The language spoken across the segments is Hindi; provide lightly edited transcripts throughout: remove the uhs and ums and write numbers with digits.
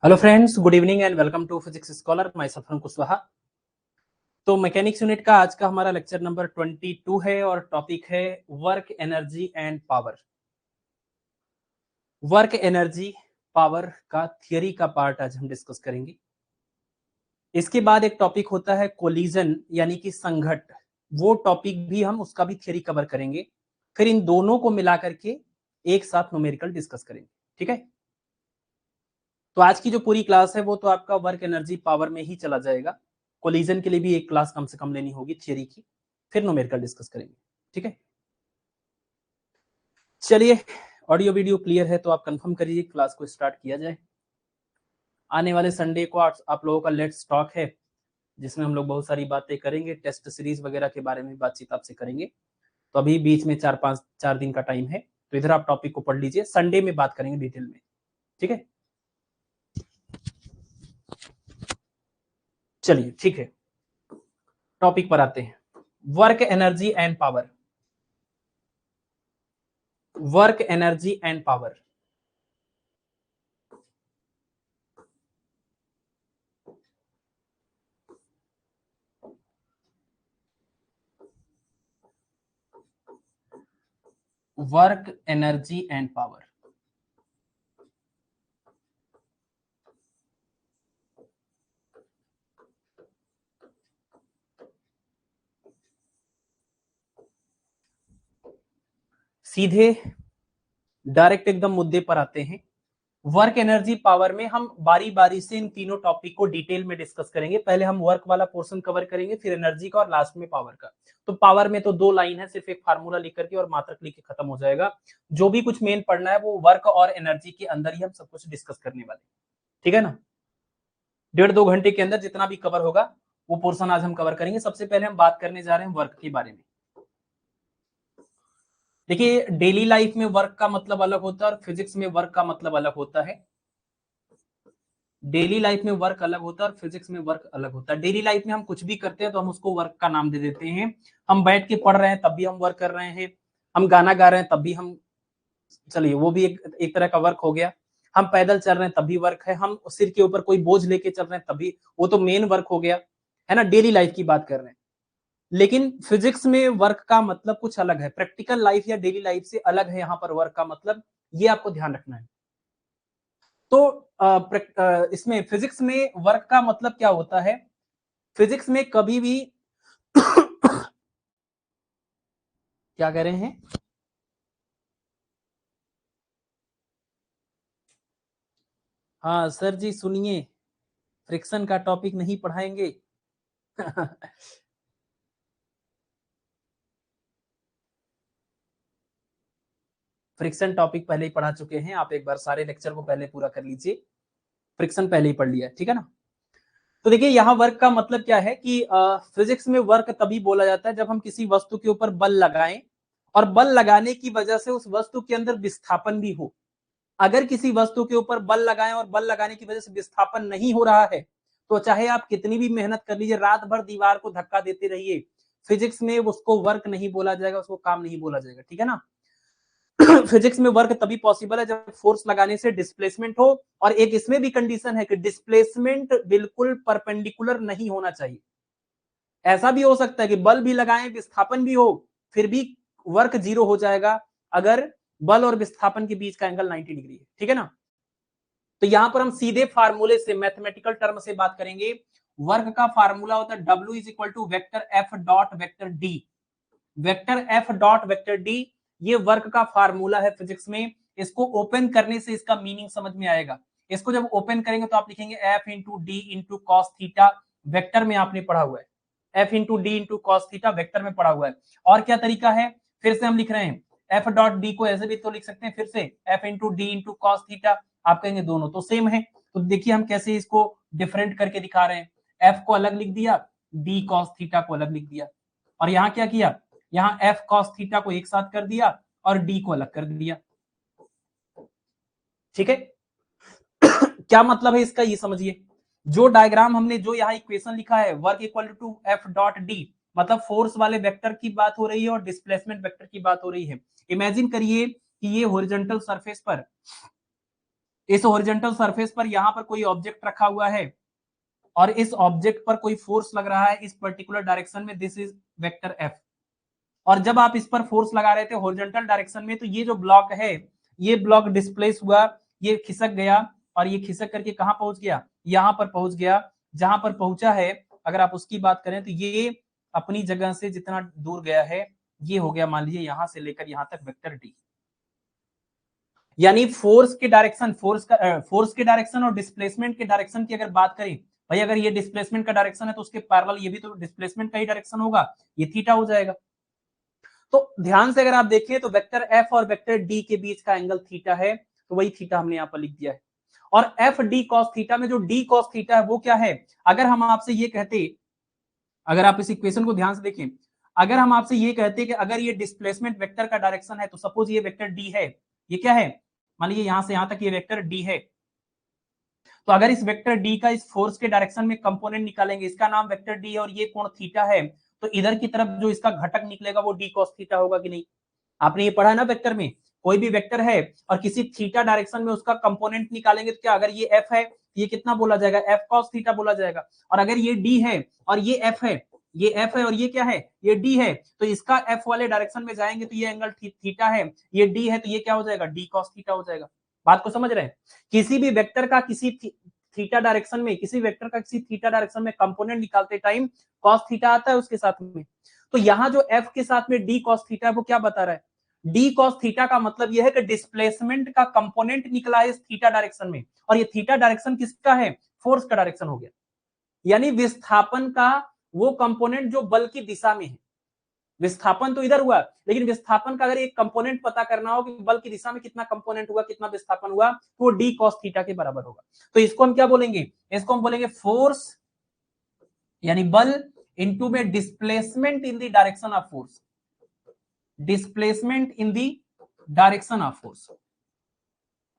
Hello friends, good evening and welcome to physics scholar. Myself Ankush Kushwaha. तो मैकेनिक्स यूनिट का आज का हमारा लेक्चर नंबर 22 है और टॉपिक है work energy and power. Work energy power का थियरी का पार्ट आज हम डिस्कस करेंगे। इसके बाद एक टॉपिक होता है कोलिजन यानी कि संघट, वो टॉपिक भी हम उसका भी थियरी कवर करेंगे। फिर इन दोनों को मिला करके एक साथ न्यूमेरिकल डिस्कस करेंगे। ठीक है, तो आज की जो पूरी क्लास है वो तो आपका वर्क एनर्जी पावर में ही चला जाएगा। कोलिजन के लिए भी एक क्लास कम से कम लेनी होगी थियरी की, फिर न्यूमेरिकल डिस्कस करेंगे। ठीक है, चलिए, ऑडियो वीडियो क्लियर है तो आप कंफर्म करिए क्लास को स्टार्ट किया जाए। आने वाले संडे को आप लोगों का लेट्स टॉक है, जिसमें हम लोग बहुत सारी बातें करेंगे, टेस्ट सीरीज वगैरह के बारे में बातचीत आपसे करेंगे। तो अभी बीच में 4 दिन का टाइम है, तो इधर आप टॉपिक को पढ़ लीजिए, संडे में बात करेंगे डिटेल में। ठीक है, चलिए ठीक है, टॉपिक पर आते हैं। Work energy and power. Work energy and power. Work energy and power. सीधे डायरेक्ट एकदम मुद्दे पर आते हैं। वर्क एनर्जी पावर में हम बारी बारी से इन तीनों टॉपिक को डिटेल में डिस्कस करेंगे। पहले हम वर्क वाला पोर्शन कवर करेंगे, फिर एनर्जी का और लास्ट में पावर का। तो पावर में तो 2 लाइन है, सिर्फ एक फार्मूला लिख करके और मात्रक लिख के खत्म हो जाएगा। जो भी कुछ मेन पढ़ना है वो वर्क और एनर्जी के अंदर ही हम सब कुछ डिस्कस करने वाले। ठीक है ना, 1.5-2 घंटे के अंदर जितना भी कवर होगा वो पोर्शन आज हम कवर करेंगे। सबसे पहले हम बात करने जा रहे हैं वर्क के बारे में। देखिए, डेली लाइफ में वर्क का मतलब अलग होता है और फिजिक्स में वर्क का मतलब अलग होता है। डेली लाइफ में वर्क अलग होता है और फिजिक्स में वर्क अलग होता है। डेली लाइफ में हम कुछ भी करते हैं तो हम उसको वर्क का नाम दे देते हैं। हम बैठ के पढ़ रहे हैं तब भी हम वर्क कर रहे हैं, हम गाना गा रहे हैं तब भी हम, चलिए वो भी एक तरह का वर्क हो गया। हम पैदल चल रहे हैं तब भी वर्क है, हम सिर के ऊपर कोई बोझ लेके चल रहे हैं तभी, वो तो मेन वर्क हो गया, है ना। डेली लाइफ की बात कर रहे हैं। लेकिन फिजिक्स में वर्क का मतलब कुछ अलग है, प्रैक्टिकल लाइफ या डेली लाइफ से अलग है यहाँ पर वर्क का मतलब, ये आपको ध्यान रखना है। तो इसमें फिजिक्स में वर्क का मतलब क्या होता है, फिजिक्स में कभी भी क्या कह रहे हैं, हाँ सर जी सुनिए, फ्रिक्शन का टॉपिक नहीं पढ़ाएंगे। फ्रिक्शन टॉपिक पहले ही पढ़ा चुके हैं, आप एक बार सारे लेक्चर को पहले पूरा कर लीजिए। फ्रिक्शन पहले ही पढ़ लिया है, ठीक है ना। तो देखिए यहाँ वर्क का मतलब क्या है कि फिजिक्स में वर्क तभी बोला जाता है जब हम किसी वस्तु के ऊपर बल लगाएं और बल लगाने की वजह से उस वस्तु के अंदर विस्थापन भी हो। अगर किसी वस्तु के ऊपर बल लगाएं और बल लगाने की वजह से विस्थापन नहीं हो रहा है, तो चाहे आप कितनी भी मेहनत कर लीजिए, रात भर दीवार को धक्का देते रहिए, फिजिक्स में उसको वर्क नहीं बोला जाएगा, उसको काम नहीं बोला जाएगा। ठीक है ना। फिजिक्स में वर्क तभी पॉसिबल है जब फोर्स लगाने से डिस्प्लेसमेंट हो, और एक इसमें भी कंडीशन है कि डिस्प्लेसमेंट बिल्कुल परपेंडिकुलर नहीं होना चाहिए। ऐसा भी हो सकता है कि बल भी लगाएं, विस्थापन भी हो, फिर भी वर्क 0 हो जाएगा अगर बल और विस्थापन के बीच का एंगल 90 डिग्री है। ठीक है ना। तो यहां पर हम सीधे फार्मूले से, मैथमेटिकल टर्म से बात करेंगे। वर्क का फार्मूला होता है W is equal to vector F dot vector D. Vector F dot vector D, ये वर्क का फार्मूला है फिजिक्स में। इसको ओपन करने से इसका मीनिंग समझ में आएगा। इसको जब ओपन करेंगे तो आप लिखेंगे F into D into cos theta, vector में आपने पढ़ा हुआ है। F into D into cos theta vector में पढ़ा हुआ है। और क्या तरीका है, फिर से हम लिख रहे हैं, एफ डॉट डी को ऐसे भी तो लिख सकते हैं, फिर से F into D into cos theta. आप कहेंगे दोनों तो सेम है, तो देखिए हम कैसे इसको डिफरेंट करके दिखा रहे हैं। एफ को अलग लिख दिया, डी कॉस थीटा को अलग लिख दिया, और यहाँ क्या किया, यहाँ एफ कॉस थीटा को एक साथ कर दिया और डी को अलग कर दिया। ठीक है। क्या मतलब है इसका, ये समझिए। जो डायग्राम हमने, जो यहाँ इक्वेशन लिखा है, work equal to F dot D, मतलब फोर्स वाले वेक्टर की बात हो रही है और डिस्प्लेसमेंट वेक्टर की बात हो रही है। इमेजिन करिए कि ये हॉरिजॉन्टल सरफेस पर इस हॉरिजॉन्टल सरफेस पर यहां पर कोई ऑब्जेक्ट रखा हुआ है और इस ऑब्जेक्ट पर कोई फोर्स लग रहा है इस पर्टिकुलर डायरेक्शन में, दिस इज वेक्टर एफ। और जब आप इस पर फोर्स लगा रहे थे हॉरिजॉन्टल डायरेक्शन में, तो ये जो ब्लॉक है, ये ब्लॉक डिस्प्लेस हुआ, ये खिसक गया और ये खिसक करके कहां पहुंच गया, यहां पर पहुंच गया। जहां पर पहुंचा है अगर आप उसकी बात करें तो ये अपनी जगह से जितना दूर गया है, ये हो गया मान लीजिए यहां से लेकर यहां तक वेक्टर डी। यानी फोर्स के डायरेक्शन, फोर्स के डायरेक्शन और डिस्प्लेसमेंट के डायरेक्शन की अगर बात करें, भाई अगर ये डिस्प्लेसमेंट का डायरेक्शन है तो उसके पैरेलल ये भी तो डिस्प्लेसमेंट का ही डायरेक्शन होगा, ये थीटा हो जाएगा। तो ध्यान से अगर आप देखें तो वेक्टर एफ और वेक्टर डी के बीच का एंगल थीटा है, तो वही थीटा हमने यहां पर लिख दिया है। और एफ डी कॉस थीटा में जो डी कॉस थीटा है वो क्या है, अगर हम आपसे ये कहते, अगर आप इस इक्वेशन को ध्यान से देखें, अगर हम आपसे ये कहते कि अगर ये डिस्प्लेसमेंट वेक्टर का डायरेक्शन है, तो सपोज ये वेक्टर डी है, ये क्या है, मान लीजिए यहां से यहां तक ये वेक्टर डी है, तो अगर इस वेक्टर डी का इस फोर्स के डायरेक्शन में कंपोनेंट निकालेंगे, इसका नाम वेक्टर डी है और ये कोण थीटा है, तो इधर की तरफ जो इसका घटक निकलेगा वो डी कॉस थीटा होगा कि नहीं। आपने ये पढ़ा है ना, वेक्टर में कोई भी वेक्टर है और किसी थीटा डायरेक्शन में उसका कंपोनेंट निकालेंगे तो क्या, अगर ये एफ है ये कितना बोला जाएगा, एफ कॉस थीटा बोला जाएगा। और अगर ये डी है और ये एफ है, ये एफ है और ये क्या है, ये डी है, तो इसका एफ वाले डायरेक्शन में जाएंगे तो ये एंगल थीटा है, ये डी है तो ये क्या हो जाएगा, डी कॉस थीटा हो जाएगा। बात को समझ रहे हैं। किसी भी वेक्टर का किसी थीटा डायरेक्शन में, किसी वेक्टर का किसी थीटा डायरेक्शन में कंपोनेंट निकालते टाइम कॉस थीटा आता है उसके साथ में। तो यहां जो एफ के साथ में डी कॉस थीटा है वो क्या बता रहा है, डी कॉस थीटा का मतलब यह है कि डिस्प्लेसमेंट का कंपोनेंट निकला है इस थीटा डायरेक्शन में, और ये थीटा डायरेक्शन किसका है, फोर्स का डायरेक्शन हो गया। यानी विस्थापन का वो कंपोनेंट जो बल की दिशा में है, विस्थापन तो इधर हुआ, लेकिन विस्थापन का अगर एक कंपोनेंट पता करना हो कि बल की दिशा में कितना कंपोनेंट हुआ, कितना विस्थापन हुआ, तो वो डी कॉस थीटा के बराबर होगा। तो इसको हम क्या बोलेंगे, इसको हम बोलेंगे फोर्स यानी बल इनटू में displacement in the direction of force, displacement in the direction of force,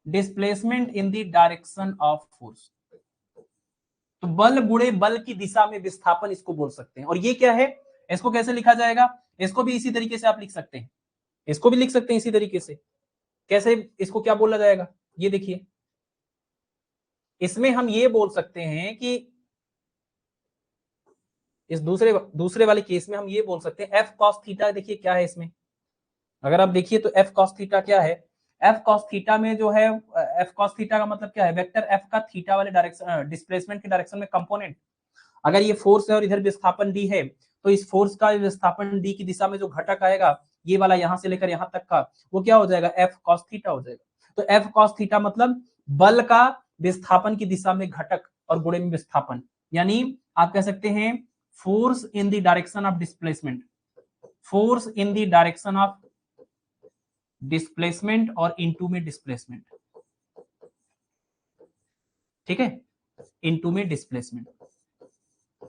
displacement in the direction of force. तो बल गुणे बल की दिशा में विस्थापन इसको बोल सकते हैं। और ये क्या है, इसको कैसे लिखा जाएगा, इसको भी इसी तरीके से आप लिख सकते हैं, इसको भी लिख सकते हैं इसी तरीके से। कैसे, इसको क्या बोला जाएगा, ये देखिए, इसमें हम ये बोल सकते हैं कि इस दूसरे वाले केस में हम ये बोल सकते हैं एफ कॉस थीटा, देखिए क्या है इसमें, अगर आप देखिए तो एफ कॉस थीटा क्या है, एफ कॉस थीटा में जो है, एफ कॉस थीटा का मतलब क्या है, वेक्टर एफ का थीटा वाले डायरेक्शन, डिस्प्लेसमेंट के डायरेक्शन में कंपोनेंट। अगर ये फोर्स है और इधर विस्थापन डी है, तो इस फोर्स का विस्थापन डी की दिशा में जो घटक आएगा, ये वाला यहां से लेकर यहां तक का, वो क्या हो जाएगा, एफ कॉस थीटा हो जाएगा। तो एफ कॉस थीटा मतलब बल का विस्थापन की दिशा में घटक और गुणे में विस्थापन, यानी आप कह सकते हैं force in the direction of displacement, force in the direction of displacement और इनटू में डिस्प्लेसमेंट, ठीक है, इनटू में डिस्प्लेसमेंट।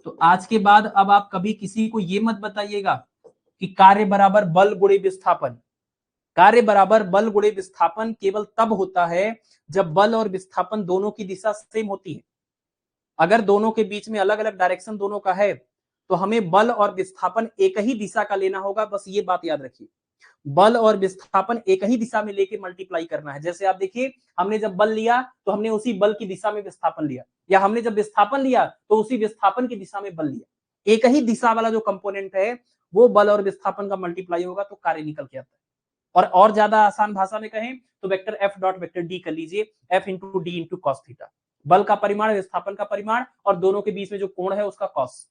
तो आज के बाद अब आप कभी किसी को ये मत बताइएगा कि कार्य बराबर बल गुणे विस्थापन। कार्य बराबर बल गुणे विस्थापन केवल तब होता है जब बल और विस्थापन दोनों की दिशा सेम होती है। अगर दोनों के बीच में अलग अलग डायरेक्शन दोनों का है, तो हमें बल और विस्थापन एक ही दिशा का लेना होगा, बस ये बात याद रखिए। बल और विस्थापन एक ही दिशा में लेके मल्टीप्लाई करना है। जैसे आप देखिए, हमने जब बल लिया तो हमने उसी बल की दिशा में विस्थापन लिया, या हमने जब विस्थापन लिया तो उसी विस्थापन की दिशा में बल लिया। एक ही दिशा वाला जो कंपोनेंट है वो बल और विस्थापन का मल्टीप्लाई होगा तो कार्य निकल के आता है। और ज्यादा आसान भाषा में कहें तो vector F dot vector D कर लीजिए, F into D into cos theta, बल का परिमाण, विस्थापन का परिमाण और दोनों के बीच में जो कोण है उसका कॉस।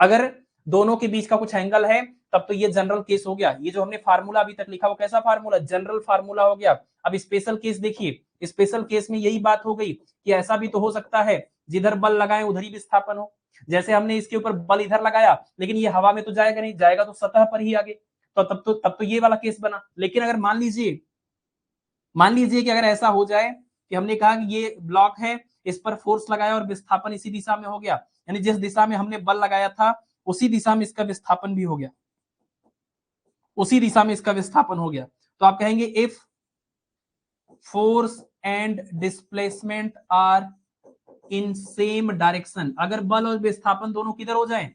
अगर दोनों के बीच का कुछ एंगल है तब तो ये जनरल केस हो गया। ये जो हमने फार्मूला अभी तक लिखा वो कैसा फार्मूला, जनरल फार्मूला हो गया। अब स्पेशल केस देखिए, स्पेशल केस में यही बात हो गई कि ऐसा भी तो हो सकता है जिधर बल लगाए उधर ही विस्थापन हो। जैसे हमने इसके ऊपर बल इधर लगाया, लेकिन ये हवा में तो जाएगा नहीं, जाएगा तो सतह पर ही आगे, तो तब तो ये वाला केस बना। लेकिन अगर मान लीजिए कि अगर ऐसा हो जाए कि हमने कहा कि ये ब्लॉक है, इस पर फोर्स लगाया और विस्थापन इसी दिशा में हो गया, यानी जिस दिशा में हमने बल लगाया था उसी दिशा में इसका विस्थापन भी हो गया, उसी दिशा में इसका विस्थापन हो गया, तो आप कहेंगे if force and displacement are in same direction, अगर बल और विस्थापन दोनों किधर हो जाएं,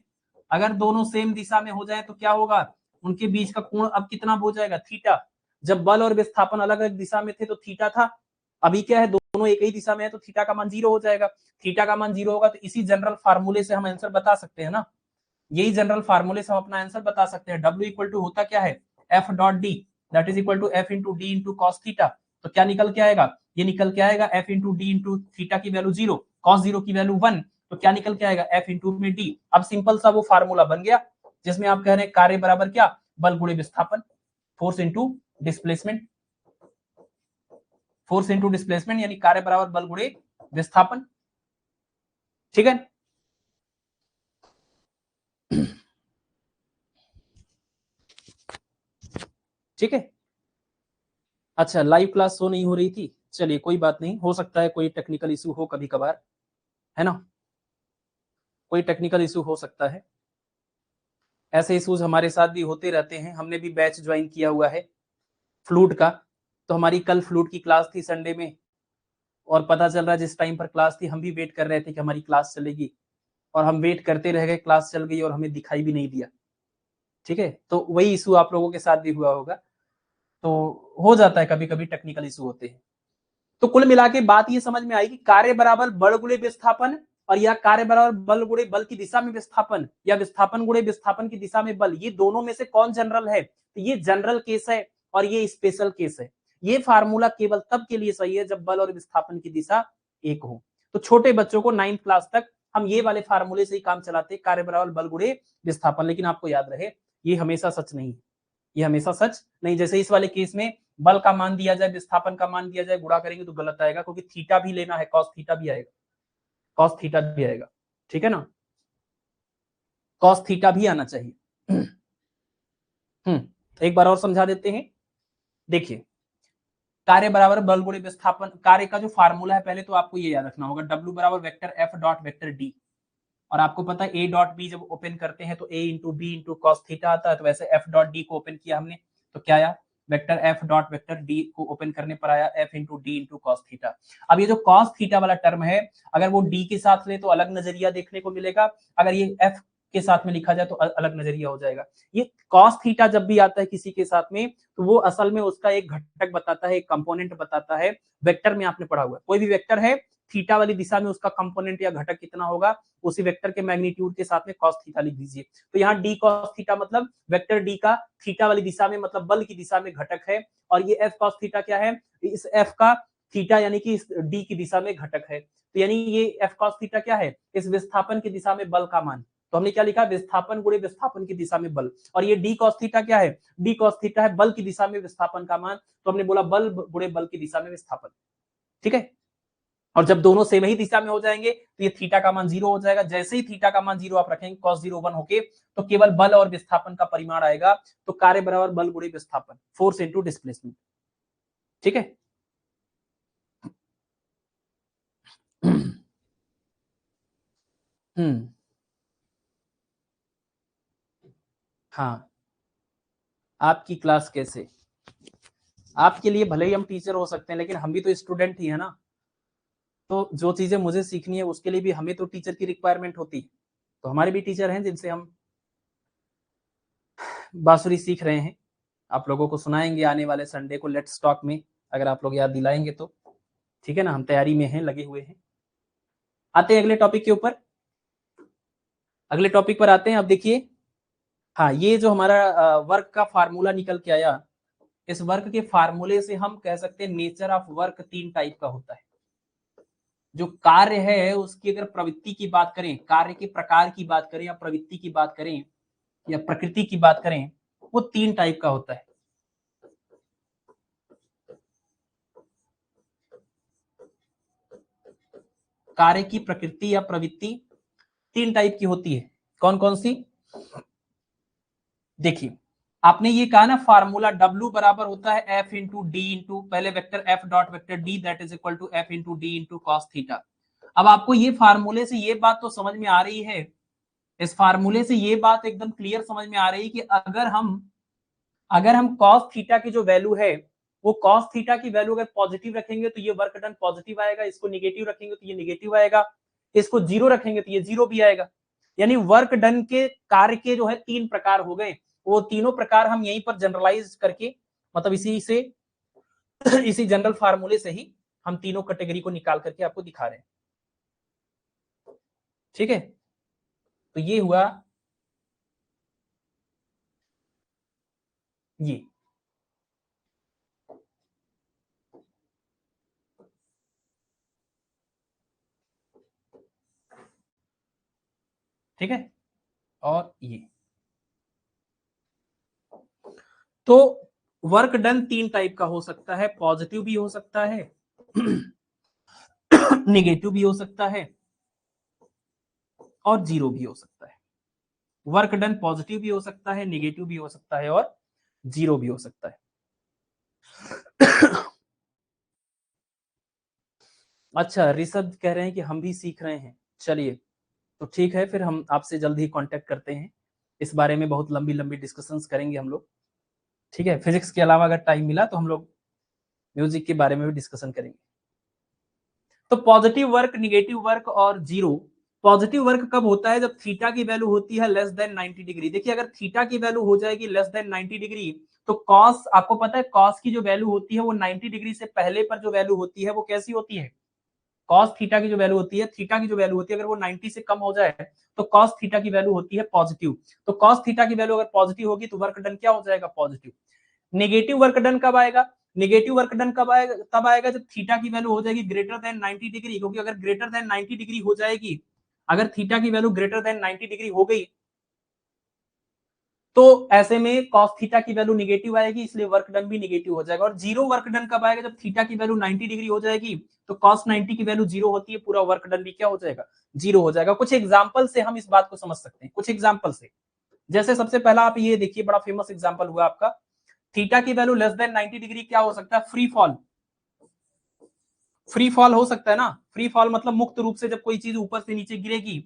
अगर दोनों सेम दिशा में हो जाए तो क्या होगा, उनके बीच का कोण अब कितना हो जाएगा, थीटा। जब बल और विस्थापन अलग अलग दिशा में थे तो थीटा था, अभी क्या है, दोनों एक ही दिशा में है तो थीटा का मान 0 हो जाएगा। थीटा का मान 0 होगा तो इसी जनरल फार्मूले से हम आंसर बता सकते हैं ना, यही जनरल फार्मूले से हम अपना आंसर बता सकते हैं। W इक्वल टू होता क्या है, F dot D, that is equal to F into D into cos theta. तो क्या निकल के आएगा, ये निकल के आएगा F into D into theta की वैल्यू 0, कॉस 0 की वैल्यू 1, तो क्या निकल के आएगा F इंटू में D। अब सिंपल सा वो फार्मूला बन गया जिसमें आप कह रहे हैं कार्य बराबर क्या, बल गुणे विस्थापन, force into displacement, force into displacement यानी कार्य बराबर बल गुणे विस्थापन। ठीक है, ठीक है। अच्छा, लाइव क्लास शो नहीं हो रही थी, चलिए कोई बात नहीं, हो सकता है कोई टेक्निकल इशू हो कभी कभार, है ना, कोई टेक्निकल इशू हो सकता है, ऐसे इश्यूज हमारे साथ भी होते रहते हैं। हमने भी बैच ज्वाइन किया हुआ है फ्लूट का, तो हमारी कल फ्लूट की क्लास थी संडे में, और पता चल रहा है जिस टाइम पर क्लास थी हम भी वेट कर रहे थे कि हमारी क्लास चलेगी, और हम वेट करते रह गए, क्लास चल गई और हमें दिखाई भी नहीं दिया। ठीक है, तो वही इशू आप लोगों के साथ भी हुआ होगा, तो हो जाता है, कभी कभी टेक्निकल इशू होते हैं। तो कुल मिला के बात ये समझ में आई कि कार्य बराबर बल गुणे विस्थापन, और या कार्य बराबर बल गुणे बल की दिशा में विस्थापन, या विस्थापन गुणे विस्थापन की दिशा में बल, ये दोनों में से कौन जनरल है, तो ये जनरल केस है और ये स्पेशल केस है। ये फार्मूला केवल तब के लिए सही है जब बल और विस्थापन की दिशा एक हो। तो छोटे बच्चों को 9th क्लास तक हम ये वाले फार्मूले से ही काम चलाते, कार्य बराबर बल गुणे विस्थापन। लेकिन आपको याद रहे, ये हमेशा सच नहीं है, ये हमेशा सच नहीं। जैसे इस वाले केस में बल का मान दिया जाए, विस्थापन का मान दिया जाए, गुणा करेंगे तो गलत आएगा, क्योंकि थीटा भी लेना है, कॉस थीटा भी आएगा, कॉस थीटा भी आएगा। ठीक है ना, कॉस थीटा भी आना चाहिए। एक बार और समझा देते हैं। देखिए, कार्य बराबर बल गुणे विस्थापन, कार्य का जो फार्मूला है पहले तो आपको ये याद रखना होगा, W बराबर vector F dot vector D, और आपको पता है A डॉट B जब ओपन करते हैं तो A into B into cos theta आता है, तो वैसे F डॉट D को ओपन किया हमने तो क्या आया, vector F dot vector D को ओपन करने पर आया F into D into cos theta. अब ये जो कॉस थीटा वाला टर्म है, अगर वो D के साथ ले तो अलग नजरिया देखने को मिलेगा, अगर ये F के साथ में लिखा जाए तो अलग नजरिया हो जाएगा। ये कॉस थीटा जब भी आता है किसी के साथ में, तो वो असल में उसका एक घटक बताता है, एक कंपोनेंट बताता है। वेक्टर में आपने पढ़ा हुआ, कोई भी वेक्टर है थीटा वाली दिशा में उसका कंपोनेंट या घटक कितना होगा, उसी वेक्टर के मैग्नीट्यूड के साथ में cos थीटा लिख दीजिए। तो यहाँ d cos थीटा मतलब वेक्टर d का थीटा वाली दिशा में, मतलब बल की दिशा में घटक है, और ये f cos थीटा क्या है, इस f का थीटा यानी कि इस d की दिशा में घटक है। तो यानी ये f cos थीटा क्या है, इस विस्थापन की दिशा में बल का मान। तो हमने क्या लिखा, विस्थापन गुणे विस्थापन की दिशा में बल, और ये d cos थीटा क्या है, d cos थीटा है बल की दिशा में विस्थापन का मान, तो हमने बोला बल गुणे बल की दिशा में विस्थापन। ठीक है, और जब दोनों सेम ही दिशा में हो जाएंगे तो ये थीटा का मान 0 हो जाएगा। जैसे ही थीटा का मान 0 आप रखेंगे cos 0 1 होके, तो केवल बल और विस्थापन का परिमाण आएगा, तो कार्य बराबर बल गुणे विस्थापन, फोर्स इनटू डिस्प्लेसमेंट। ठीक है, हाँ, आपकी क्लास कैसे, आपके लिए भले ही हम टीचर हो सकते हैं, लेकिन हम भी तो स्टूडेंट ही है ना, तो जो चीजें मुझे सीखनी है उसके लिए भी हमें तो टीचर की रिक्वायरमेंट होती है। तो हमारे भी टीचर हैं जिनसे हम बांसुरी सीख रहे हैं, आप लोगों को सुनाएंगे आने वाले संडे को लेट्स टॉक में, अगर आप लोग याद दिलाएंगे तो। ठीक है ना, हम तैयारी में हैं, लगे हुए हैं। आते हैं अगले टॉपिक के ऊपर, अगले टॉपिक पर आते हैं। अब देखिए, हाँ, ये जो हमारा वर्क का फार्मूला निकल के आया, इस वर्क के फार्मूले से हम कह सकते हैं नेचर ऑफ वर्क 3 टाइप का होता है। जो कार्य है उसकी अगर प्रवृत्ति की बात करें, कार्य के प्रकार की बात करें, या प्रवृत्ति की बात करें, या प्रकृति की बात करें, वो 3 टाइप का होता है। कार्य की प्रकृति या प्रवृत्ति 3 टाइप की होती है। कौन कौन सी, देखिए, आपने ये कहा ना फार्मूला W बराबर होता है F इंटू डी इंटू पहले vector F dot vector D that is equal to F into D into cos theta. अब आपको ये फार्मूले से ये बात तो समझ में आ रही है, इस फार्मूले से ये बात एकदम क्लियर समझ में आ रही है कि अगर हम cos थीटा की जो वैल्यू है, वो cos थीटा की वैल्यू अगर पॉजिटिव रखेंगे तो ये वर्क डन पॉजिटिव आएगा, इसको निगेटिव रखेंगे तो ये निगेटिव आएगा, इसको 0 रखेंगे तो ये 0 भी आएगा। यानी वर्क डन के कार्य के जो है 3 प्रकार हो गए, वो तीनों प्रकार हम यहीं पर जनरलाइज करके, मतलब इसी जनरल फार्मूले से ही हम तीनों कैटेगरी को निकाल करके आपको दिखा रहे हैं। ठीक है, तो ये हुआ ये। ठीक है, और ये तो वर्क डन 3 टाइप का हो सकता है, पॉजिटिव भी हो सकता है, नेगेटिव भी हो सकता है और जीरो भी हो सकता है। वर्क डन पॉजिटिव भी हो सकता है, नेगेटिव भी हो सकता है और जीरो भी हो सकता है। अच्छा, ऋषभ कह रहे हैं कि हम भी सीख रहे हैं। चलिए, तो ठीक है, फिर हम आपसे जल्द ही कांटेक्ट करते हैं। इस बारे में बहुत लंबी लंबी डिस्कशंस करेंगे हम लोग। ठीक है, फिजिक्स के अलावा अगर टाइम मिला तो हम लोग म्यूजिक के बारे में भी डिस्कशन करेंगे। तो पॉजिटिव वर्क, निगेटिव वर्क और जीरो। पॉजिटिव वर्क कब होता है? जब थीटा की वैल्यू होती है लेस देन 90 डिग्री। देखिए, अगर थीटा की वैल्यू हो जाएगी लेस देन 90 डिग्री, तो कॉस, आपको पता है कॉस की जो वैल्यू होती है वो 90 डिग्री से पहले पर जो वैल्यू होती है वो कैसी होती है? कॉस थीटा की जो वैल्यू होती है, थीटा की जो वैल्यू होती है, अगर वो 90 से कम हो जाए तो कॉस थीटा की वैल्यू होती है पॉजिटिव। तो कॉस थीटा की वैल्यू अगर पॉजिटिव होगी तो वर्क डन क्या हो जाएगा? पॉजिटिव। नेगेटिव वर्क डन कब आएगा? नेगेटिव वर्क डन कब आएगा? तब आएगा जब थीटा की वैल्यू हो जाएगी ग्रेटर देन 90 डिग्री। क्योंकि अगर ग्रेटर देन 90 डिग्री हो जाएगी, अगर थीटा की वैल्यू ग्रेटर देन 90 डिग्री हो गई, तो ऐसे में cos थीटा की वैल्यू निगेटिव आएगी, इसलिए वर्क डन भी निगेटिव हो जाएगा। और जीरो वर्क डन कब आएगा? जब थीटा की वैल्यू 90 डिग्री हो जाएगी, तो cos 90 की वैल्यू जीरो होती है, पूरा वर्क डन भी क्या हो जाएगा? जीरो हो जाएगा। कुछ एग्जांपल से हम इस बात को समझ सकते हैं, कुछ एग्जांपल से। जैसे सबसे पहला आप ये देखिए, बड़ा फेमस एग्जांपल हुआ आपका, थीटा की वैल्यू लेस देन 90 डिग्री क्या हो सकता है? Free fall. फ्री फॉल हो सकता है ना? फ्री फॉल मतलब मुक्त रूप से जब कोई चीज ऊपर से नीचे गिरेगी,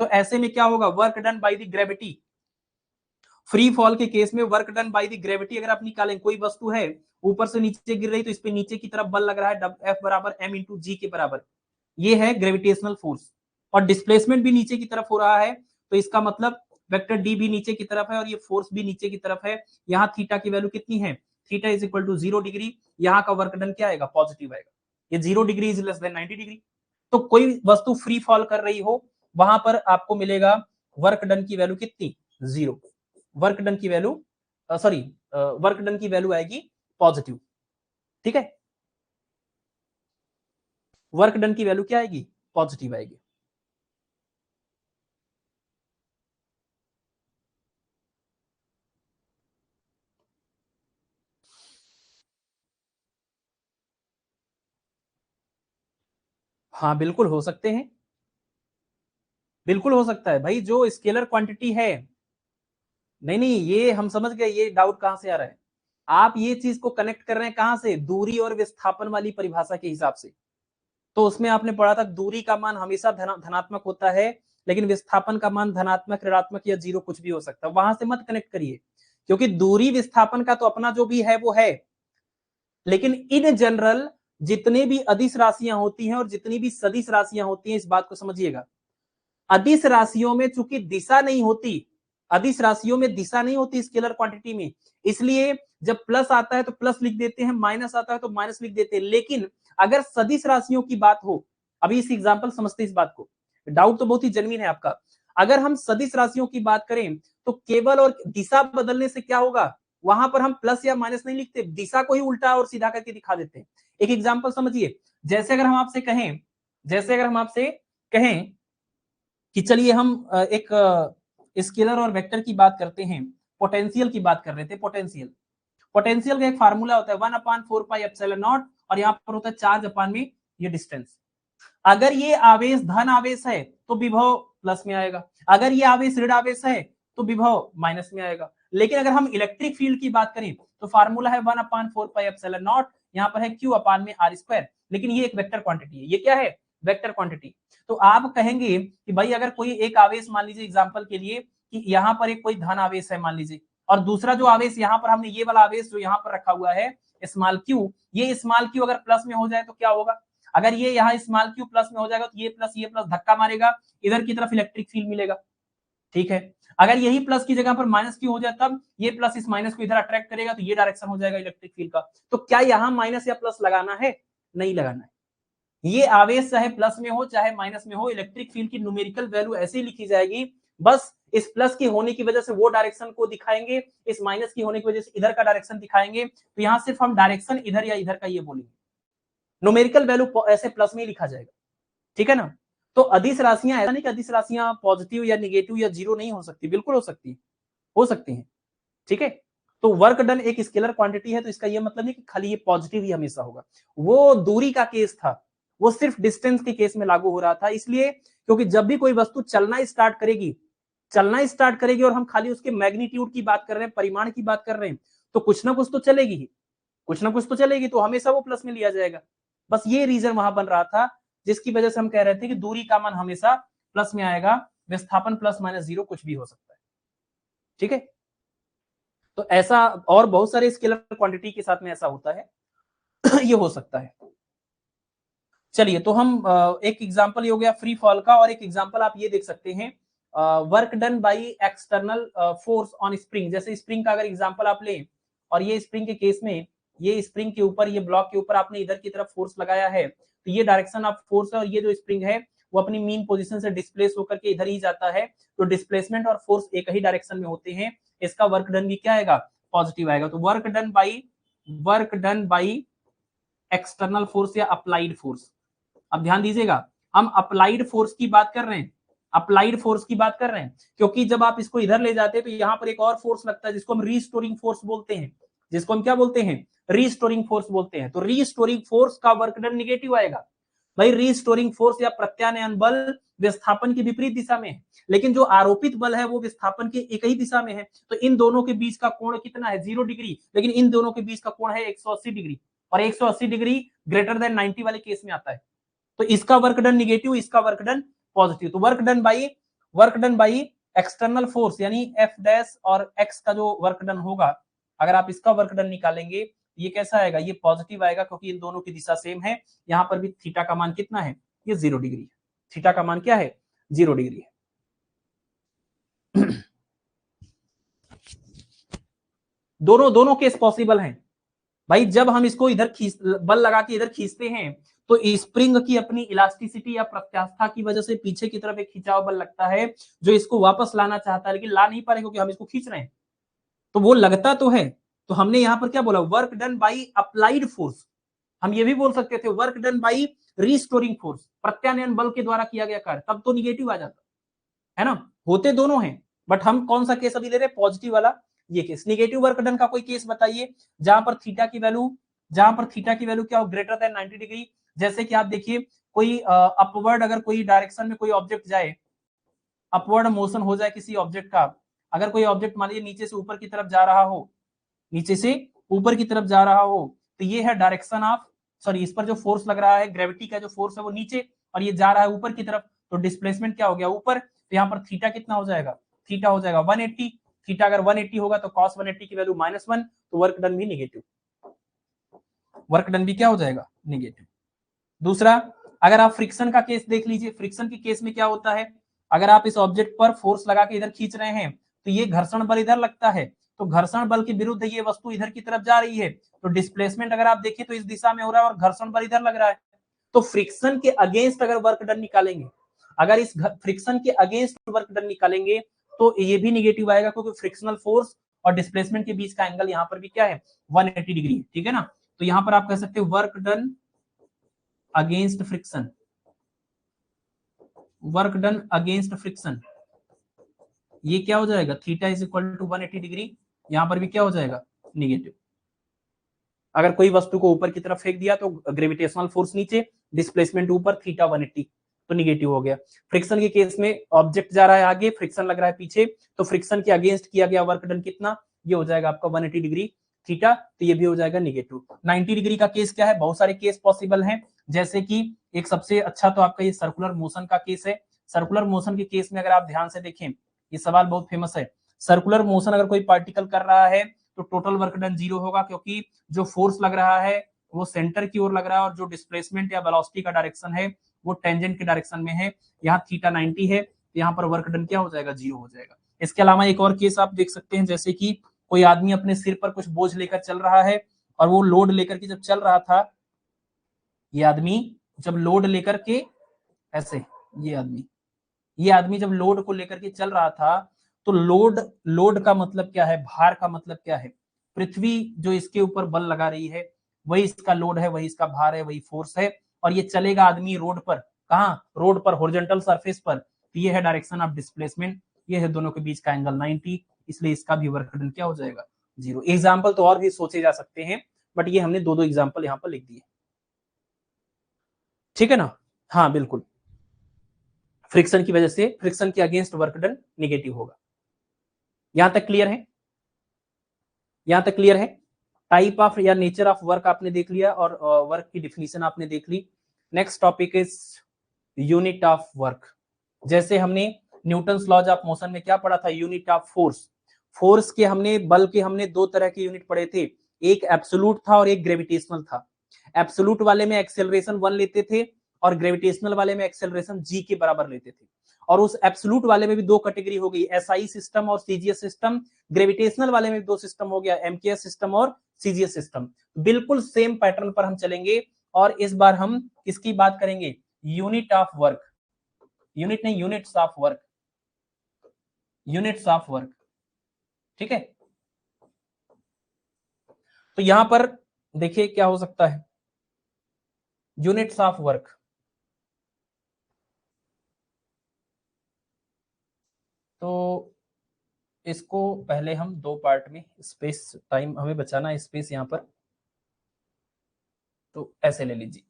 तो ऐसे में क्या होगा? Work done by the gravity. Free fall के केस में work done by the gravity अगर आप निकालें, कोई वस्तु है ऊपर से नीचे गिर रही, तो इस पे नीचे की तरफ बल लग रहा है, एफ बराबर एम इंटू जी के बराबर। ये है ग्रेविटेशनल फोर्स। और डिस्प्लेसमेंट भी नीचे की तरफ हो रहा है, तो इसका मतलब वेक्टर डी भी नीचे की तरफ है और ये फोर्स भी नीचे की तरफ है। यहाँ थीटा की वैल्यू कितनी है? Theta is equal to 0 degree. यहाँ का वर्क डन क्या आएगा? पॉजिटिव आएगा। ये 0 degree is less than 90 degree. तो कोई वस्तु फ्री फॉल कर रही हो, वहां पर आपको मिलेगा वर्क डन की वैल्यू कितनी? 0। वर्क डन की वैल्यू, सॉरी, वर्क डन की वैल्यू आएगी पॉजिटिव। ठीक है, वर्क डन की वैल्यू क्या आएगी? पॉजिटिव आएगी। हाँ, बिल्कुल हो सकते हैं, बिल्कुल हो सकता है भाई, जो स्केलर क्वांटिटी है। नहीं नहीं, ये हम समझ गए, ये डाउट कहां से आ रहा है। आप ये चीज को कनेक्ट कर रहे हैं कहां से? दूरी और विस्थापन वाली परिभाषा के हिसाब से। तो उसमें आपने पढ़ा था दूरी का मान हमेशा धनात्मक होता है, लेकिन विस्थापन का मान धनात्मक, ऋणात्मक या जीरो कुछ भी हो सकता है। वहां से मत कनेक्ट करिए, क्योंकि दूरी विस्थापन का तो अपना जो भी है वो है, लेकिन इन जनरल जितने भी अदिश राशियां होती हैं और जितनी भी सदिश राशियां होती हैं, इस बात को समझिएगा, अदिश राशियों में चूंकि दिशा नहीं होती, अदिश राशियों में दिशा नहीं होती स्केलर क्वांटिटी में, इसलिए जब प्लस आता है तो प्लस लिख देते हैं, माइनस आता है तो माइनस लिख देते हैं। लेकिन अगर सदिश राशियों की बात हो, अभी इस एग्जांपल समझते इस बात को, डाउट तो बहुत ही जेन्युइन है आपका। अगर हम सदिश राशियों की बात करें तो केवल और दिशा बदलने से क्या होगा? वहां पर हम प्लस या माइनस नहीं लिखते, दिशा को ही उल्टा और सीधा करके दिखा देते हैं। एक एग्जांपल समझिए, जैसे अगर हम आपसे कहें, जैसे अगर हम आपसे कहें कि चलिए हम एक स्केलर और वेक्टर की बात करते हैं, पोटेंशियल की बात कर रहे थे। पोटेंशियल, पोटेंशियल का एक फार्मूला होता है 1/4πε0, और यहाँ पर होता है चार्ज अपान में ये डिस्टेंस। अगर ये आवेश धन आवेश है तो विभव प्लस में आएगा, अगर ये आवेश ऋण आवेश है तो विभव माइनस में आएगा। लेकिन अगर हम इलेक्ट्रिक फील्ड की बात करें तो फार्मूला है 1/4πε0, यहाँ पर है Q अपान में R²। लेकिन ये एक वेक्टर क्वांटिटी है, ये क्या है? Vector quantity. तो आप कहेंगे कि भाई अगर कोई एक आवेश, मान लीजिए एग्जाम्पल के लिए कि यहाँ पर एक कोई धन आवेश है मान लीजिए, और दूसरा जो आवेश यहाँ पर हमने ये वाला आवेश जो यहाँ पर रखा हुआ है स्मॉल क्यू, ये स्मॉल क्यू अगर प्लस में हो जाए तो क्या होगा? अगर ये यहाँ स्मॉल क्यू प्लस में हो जाएगा तो ये प्लस धक्का मारेगा, इधर की तरफ इलेक्ट्रिक फील्ड मिलेगा। ठीक है, अगर यही प्लस की जगह पर माइनस क्यू हो जाए तब ये प्लस इस माइनस को इधर अट्रैक्ट करेगा, तो ये डायरेक्शन हो जाएगा इलेक्ट्रिक फील्ड का। तो क्या यहाँ माइनस या प्लस लगाना है? नहीं लगाना है। ये आवेश चाहे प्लस में हो चाहे माइनस में हो, इलेक्ट्रिक फील्ड की न्यूमेरिकल वैल्यू ऐसे ही लिखी जाएगी, बस इस प्लस की होने की वजह से वो डायरेक्शन को दिखाएंगे, इस माइनस की होने की वजह से इधर का डायरेक्शन दिखाएंगे। तो यहाँ सिर्फ हम डायरेक्शन इधर या इधर का ये बोलेंगे, न्यूमेरिकल वैल्यू ऐसे प्लस में ही लिखा जाएगा, ठीक है ना। तो अदिश राशियां, ऐसा नहीं कि अदिश राशियां पॉजिटिव या निगेटिव या जीरो नहीं हो सकती, बिल्कुल हो सकती हैं, ठीक है। तो वर्क डन एक स्केलर क्वांटिटी है, तो इसका ये मतलब नहीं कि खाली ये पॉजिटिव ही हमेशा होगा। वो दूरी का केस था, वो सिर्फ डिस्टेंस के केस में लागू हो रहा था, इसलिए क्योंकि जब भी कोई वस्तु चलना स्टार्ट करेगी और हम खाली उसके मैग्नीट्यूड की बात कर रहे हैं, परिमाण की बात कर रहे हैं, तो कुछ ना कुछ तो चलेगी ही, तो हमेशा वो प्लस में लिया जाएगा। बस ये रीजन वहां बन रहा था, जिसकी वजह से हम कह रहे थे कि दूरी का मान हमेशा प्लस में आएगा, विस्थापन प्लस माइनस जीरो कुछ भी हो सकता है, ठीक है। तो ऐसा और बहुत सारे स्केलर क्वांटिटी के साथ में ऐसा होता है ये हो सकता है। चलिए, तो हम एक एग्जांपल ये हो गया फ्री फॉल का, और एक एग्जांपल आप ये देख सकते हैं, work done by external force on spring. जैसे स्प्रिंग का अगर एग्जांपल आप लें, और ये स्प्रिंग के केस में ये स्प्रिंग के ऊपर, ये ब्लॉक के ऊपर आपने इधर की तरफ फोर्स लगाया है, तो ये डायरेक्शन ऑफ फोर्स है, और ये जो स्प्रिंग है वो अपनी मीन पोजीशन से डिस्प्लेस होकर के इधर ही जाता है। तो डिस्प्लेसमेंट और फोर्स एक ही डायरेक्शन में होते हैं, इसका वर्क डन भी क्या आएगा, पॉजिटिव आएगा। तो work done by external force या अप्लाइड फोर्स। अब ध्यान दीजिएगा, हम अप्लाइड फोर्स की बात कर रहे हैं, क्योंकि जब आप इसको इधर ले जाते हैं तो यहाँ पर एक और फोर्स लगता है, जिसको हम रीस्टोरिंग फोर्स बोलते हैं, तो रीस्टोरिंग फोर्स का वर्क डन निगेटिव आएगा। भाई, रीस्टोरिंग फोर्स या प्रत्यानयन बल विस्थापन की विपरीत दिशा में है, लेकिन जो आरोपित बल है वो विस्थापन के एक ही दिशा में है, तो इन दोनों के बीच का कोण कितना है, 0 डिग्री, लेकिन इन दोनों के बीच का कोण है 180 डिग्री, और 180 डिग्री ग्रेटर देन 90 वाले केस में आता है। तो इसका वर्क डन निगेटिव, इसका वर्क डन पॉजिटिव। तो work done by external force यानी एफ डैश और एक्स का जो वर्क डन होगा, अगर आप इसका वर्क डन निकालेंगे, ये कैसा आएगा, ये पॉजिटिव आएगा, क्योंकि इन दोनों की दिशा सेम है। यहाँ पर भी थीटा का मान कितना है, ये 0 डिग्री है, थीटा का मान क्या है, 0 डिग्री है। दोनों केस पॉसिबल हैं भाई। जब हम इसको इधर बल लगा के इधर खींचते हैं, तो स्प्रिंग की अपनी इलास्टिसिटी या प्रत्यास्था की वजह से पीछे की तरफ एक खिंचाव बल लगता है, जो इसको वापस लाना चाहता है, लेकिन ला नहीं पा रहे क्योंकि हम इसको खींच रहे हैं, तो वो लगता तो है। तो हमने यहाँ पर क्या बोला, work done by applied force. हम ये भी बोल सकते थे work done by restoring force, प्रत्यानयन बल के द्वारा किया गया कार्य, तब तो निगेटिव आ जाता है ना। होते दोनों हैं, बट हम कौन सा केस अभी ले रहे हैं, पॉजिटिव वाला ये केस। निगेटिव वर्क डन का कोई केस बताइए जहां पर थीटा की वैल्यू क्या हो, ग्रेटर देन 90 डिग्री। जैसे कि आप देखिए, कोई अपवर्ड अगर कोई डायरेक्शन में कोई ऑब्जेक्ट जाए, अपवर्ड मोशन हो जाए किसी ऑब्जेक्ट का, अगर कोई ऑब्जेक्ट मान लीजिए नीचे से ऊपर की तरफ जा रहा हो, तो ये है डायरेक्शन ऑफ, सॉरी, इस पर जो फोर्स लग रहा है, ग्रेविटी का जो फोर्स है वो नीचे, और ये जा रहा है ऊपर की तरफ, तो डिस्प्लेसमेंट क्या हो गया, ऊपर। तो यहाँ पर थीटा कितना हो जाएगा, थीटा हो जाएगा 180। थीटा अगर 180 होगा तो cos 180 की वैल्यू -1, तो वर्क डन भी निगेटिव, क्या हो जाएगा, निगेटिव। दूसरा, अगर आप फ्रिक्शन का केस देख लीजिए, फ्रिक्शन के केस में क्या होता है, अगर आप इस ऑब्जेक्ट पर फोर्स लगा के इधर खींच रहे हैं, तो ये घर्षण बल इधर लगता है, तो घर्षण बल के विरुद्ध ये वस्तु इधर की तरफ जा रही है, तो डिस्प्लेसमेंट अगर आप देखिए तो इस दिशा में हो रहा है, और घर्षण बल इधर लग रहा है। तो फ्रिक्शन के अगेंस्ट अगर वर्क डन निकालेंगे, अगर इस फ्रिक्शन के अगेंस्ट वर्क डन निकालेंगे, तो ये भी निगेटिव आएगा, क्योंकि फ्रिक्शनल फोर्स और डिस्प्लेसमेंट के बीच का एंगल यहाँ पर भी क्या है, 180 डिग्री है, ठीक है ना। तो यहाँ पर आप कह सकते हैं वर्क डन अगेंस्ट फ्रिक्शन, ये क्या हो जाएगा, theta is equal to 180 degree, यहाँ पर भी क्या हो जाएगा, निगेटिव। अगर कोई वस्तु को ऊपर की तरफ फेंक दिया तो ग्रेविटेशनल फोर्स नीचे, डिस्प्लेसमेंट ऊपर, थीटा 180, तो निगेटिव हो गया। फ्रिक्शन के केस में ऑब्जेक्ट जा रहा है आगे, फ्रिक्शन लग रहा है पीछे, तो फ्रिक्शन के अगेंस्ट किया गया वर्क डन कितना, ये हो जाएगा आपका 180 डिग्री थीटा, तो ये भी हो जाएगा निगेटिव। 90 डिग्री का केस क्या है, बहुत सारे केस पॉसिबल हैं, जैसे कि एक सबसे अच्छा तो आपका ये सर्कुलर मोशन का केस है। सर्कुलर मोशन के केस में अगर आप ध्यान से देखें, ये सवाल बहुत फेमस है, सर्कुलर मोशन अगर कोई पार्टिकल कर रहा है तो टोटल वर्क डन 0 होगा, क्योंकि जो फोर्स लग रहा है वो सेंटर की ओर लग रहा है, और जो डिस्प्लेसमेंट या वेलोसिटी का डायरेक्शन है वो टेंजेंट के डायरेक्शन में है। यहाँ थीटा 90 है, तो यहाँ पर वर्क डन क्या हो जाएगा, 0 हो जाएगा। इसके अलावा एक और केस आप देख सकते हैं, जैसे कि कोई आदमी अपने सिर पर कुछ बोझ लेकर चल रहा है, और वो लोड लेकर के जब चल रहा था, ये आदमी जब लोड लेकर के ऐसे ये आदमी जब लोड को लेकर के चल रहा था, तो लोड का मतलब क्या है, भार का मतलब क्या है, पृथ्वी जो इसके ऊपर बल लगा रही है वही इसका लोड है, वही इसका भार है, वही फोर्स है। और ये चलेगा आदमी रोड पर, कहाँ, रोड पर, हॉरिजॉन्टल सरफेस पर। तो ये है डायरेक्शन ऑफ डिस्प्लेसमेंट, ये है दोनों के बीच का एंगल 90, इसलिए इसका भी वर्क डन क्या हो जाएगा, 0। एग्जाम्पल तो और भी सोचे जा सकते हैं, बट ये हमने दो एग्जाम्पल यहाँ पर लिख दिए, ठीक है ना। हाँ बिल्कुल, फ्रिक्शन की वजह से फ्रिक्शन के अगेंस्ट वर्क डन निगेटिव होगा। यहां तक क्लियर है, यहां तक क्लियर है। टाइप ऑफ या नेचर ऑफ वर्क आपने देख लिया और वर्क की डिफिनीशन आपने देख ली। Next topic is unit of work. जैसे हमने न्यूटन्स लॉज ऑफ मोशन में क्या पढ़ा था, यूनिट ऑफ फोर्स। फोर्स के हमने, बल के हमने दो तरह के यूनिट पढ़े थे, एक एब्सोल्यूट था और एक ग्रेविटेशनल था। एब्सोल्यूट वाले में एक्सेलरेशन 1 लेते थे और ग्रेविटेशनल वाले में एक्सेलरेशन g के बराबर लेते थे। और उस एब्सोल्यूट वाले में भी दो कैटेगरी हो गई, एसआई सिस्टम और सीजीएस सिस्टम। ग्रेविटेशनल वाले में दो सिस्टम हो गया, एमकेएस सिस्टम और सीजीएस सिस्टम। बिल्कुल सेम पैटर्न पर हम चलेंगे और इस बार हम किसकी बात करेंगे, यूनिट ऑफ वर्क, यूनिट नहीं, units of work, units of work, ठीक है। तो यहां पर देखिए क्या हो सकता है, यूनिट्स ऑफ वर्क। तो इसको पहले हम दो पार्ट में, स्पेस टाइम हमें बचाना है, स्पेस यहां पर, तो ऐसे ले लीजिए।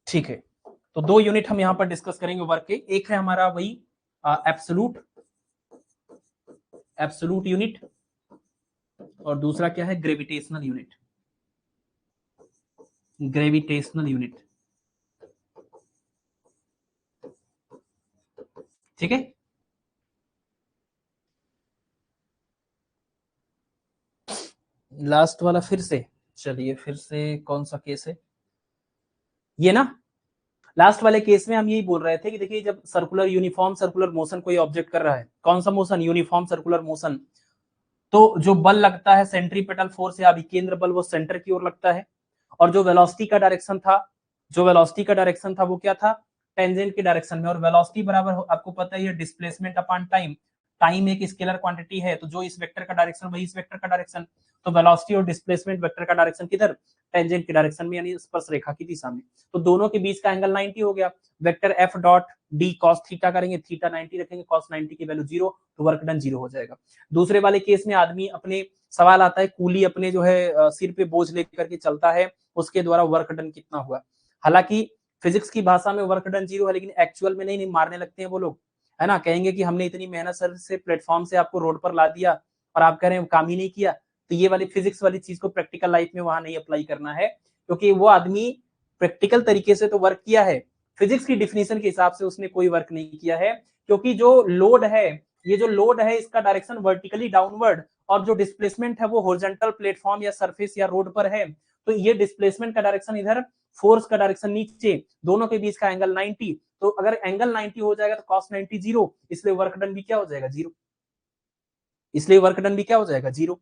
ठीक है, तो दो यूनिट हम यहां पर डिस्कस करेंगे वर्क के। एक है हमारा वही एब्सोल्यूट, एब्सोल्यूट यूनिट, और दूसरा क्या है, ग्रेविटेशनल यूनिट, ग्रेविटेशनल यूनिट, ठीक है। लास्ट वाला फिर से, चलिए फिर से कौन सा केस है ये ना, लास्ट वाले केस में हम यही बोल रहे थे कि देखिए जब सर्कुलर, यूनिफॉर्म सर्कुलर मोशन कोई ऑब्जेक्ट कर रहा है, कौन सा मोशन, यूनिफॉर्म सर्कुलर मोशन, तो जो बल लगता है सेंट्रीपेटल फोर्स या अभिकेंद्र बल, वो सेंटर की ओर लगता है। और जो वेलोसिटी का डायरेक्शन था, जो वेलोसिटी का डायरेक्शन था वो क्या था, टेंजेंट के डायरेक्शन में। और वेलोसिटी बराबर आपको पता ही है डिस्प्लेसमेंट अपॉन टाइम, टाइम एक स्केलर क्वांटिटी है, तो जो इस वेक्टर का डायरेक्शन वही इस वेक्टर का डायरेक्शन। तो वेलोसिटी और डिस्प्लेसमेंट वेक्टर का डायरेक्शन किधर, टेंजेंट के डायरेक्शन में, यानी स्पर्श रेखा की दिशा में। तो दोनों के बीच का एंगल 90 हो गया। Vector F dot D cos theta करेंगे, थीटा 90 रखेंगे, कॉस 90 की वैल्यू 0, तो वर्क डन 0 हो जाएगा। दूसरे वाले केस में आदमी अपने, सवाल आता है कूली अपने जो है सिर पे बोझ लेकर के चलता है, उसके द्वारा वर्क डन कितना हुआ। हालांकि फिजिक्स की भाषा में वर्क डन 0 है, लेकिन एक्चुअल में नहीं मारने लगते हैं वो लोग, है ना। कहेंगे कि हमने इतनी मेहनत सर से प्लेटफॉर्म से आपको रोड पर ला दिया और आप कह रहे हैं काम ही नहीं किया। तो ये वाली फिजिक्स वाली चीज को प्रैक्टिकल लाइफ में वहां नहीं अप्लाई करना है, क्योंकि वो आदमी प्रैक्टिकल तरीके से तो वर्क किया है, फिजिक्स की डिफिनेशन के हिसाब से उसने कोई वर्क नहीं किया है। क्योंकि जो लोड है, ये जो लोड है इसका डायरेक्शन वर्टिकली डाउनवर्ड, और जो डिस्प्लेसमेंट है वो हॉरिजॉन्टल प्लेटफॉर्म या सरफेस या रोड पर है। तो ये डिस्प्लेसमेंट का डायरेक्शन इधर, फोर्स का डायरेक्शन नीचे, दोनों के बीच का एंगल 90। तो अगर एंगल 90 हो जाएगा तो cos 90 0, इसलिए वर्क डन भी क्या हो जाएगा, 0। इसलिए वर्क डन भी क्या हो जाएगा, 0।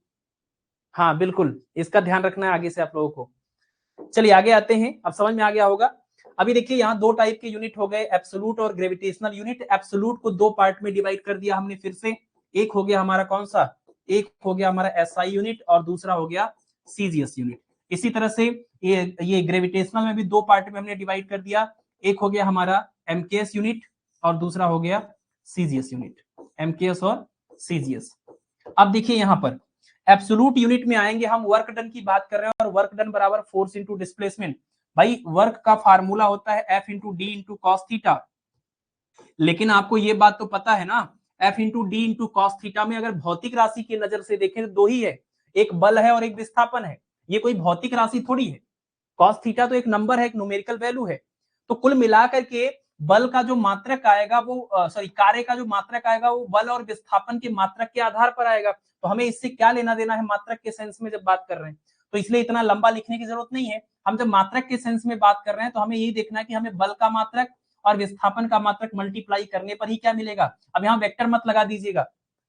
हाँ बिल्कुल, इसका ध्यान रखना है आगे से आप लोगों को। चलिए आगे आते हैं, अब समझ में आ गया होगा। अभी देखिए यहाँ दो टाइप के यूनिट हो गए, एब्सोल्यूट और ग्रेविटेशनल यूनिट। एब्सोल्यूट को दो पार्ट में डिवाइड कर दिया हमने फिर से, एक हो गया हमारा कौन सा, एक हो गया हमारा एसआई यूनिट और दूसरा हो गया सीजीएस यूनिट। इसी तरह से ये ग्रेविटेशनल में भी दो पार्ट में हमने डिवाइड कर दिया, एक हो गया हमारा एमकेएस यूनिट और दूसरा हो गया सीजीएस यूनिट, एमकेएस और सीजीएस। अब देखिए यहाँ पर एब्सोल्यूट यूनिट में आएंगे हम, वर्क डन की बात कर रहे हैं, और वर्क डन बराबर फोर्स इंटू डिस्प्लेसमेंट। भाई वर्क का फार्मूला होता है F into D into cos theta, लेकिन आपको ये बात तो पता है ना, F into D into cos theta में अगर भौतिक राशि की नजर से देखें तो दो ही है, एक बल है और एक विस्थापन है। ये कोई भौतिक राशि थोड़ी है, कॉस थीटा तो एक नंबर है, एक न्यूमेरिकल वैल्यू है। तो कुल मिलाकर के बल का जो मात्रक आएगा वो, सॉरी कार्य का जो मात्रक आएगा वो बल और विस्थापन के मात्रक के आधार पर आएगा। तो हमें इससे क्या लेना देना है मात्रक के सेंस में जब बात कर रहे हैं। तो इसलिए इतना लंबा लिखने की जरूरत नहीं है। हम जब मात्रक के सेंस में बात कर रहे हैं तो हमें यही देखना है कि हमें बल का मात्रक और विस्थापन का मात्रक मल्टीप्लाई करने पर ही क्या मिलेगा। अब यहाँ वेक्टर मत लगा दीजिएगा,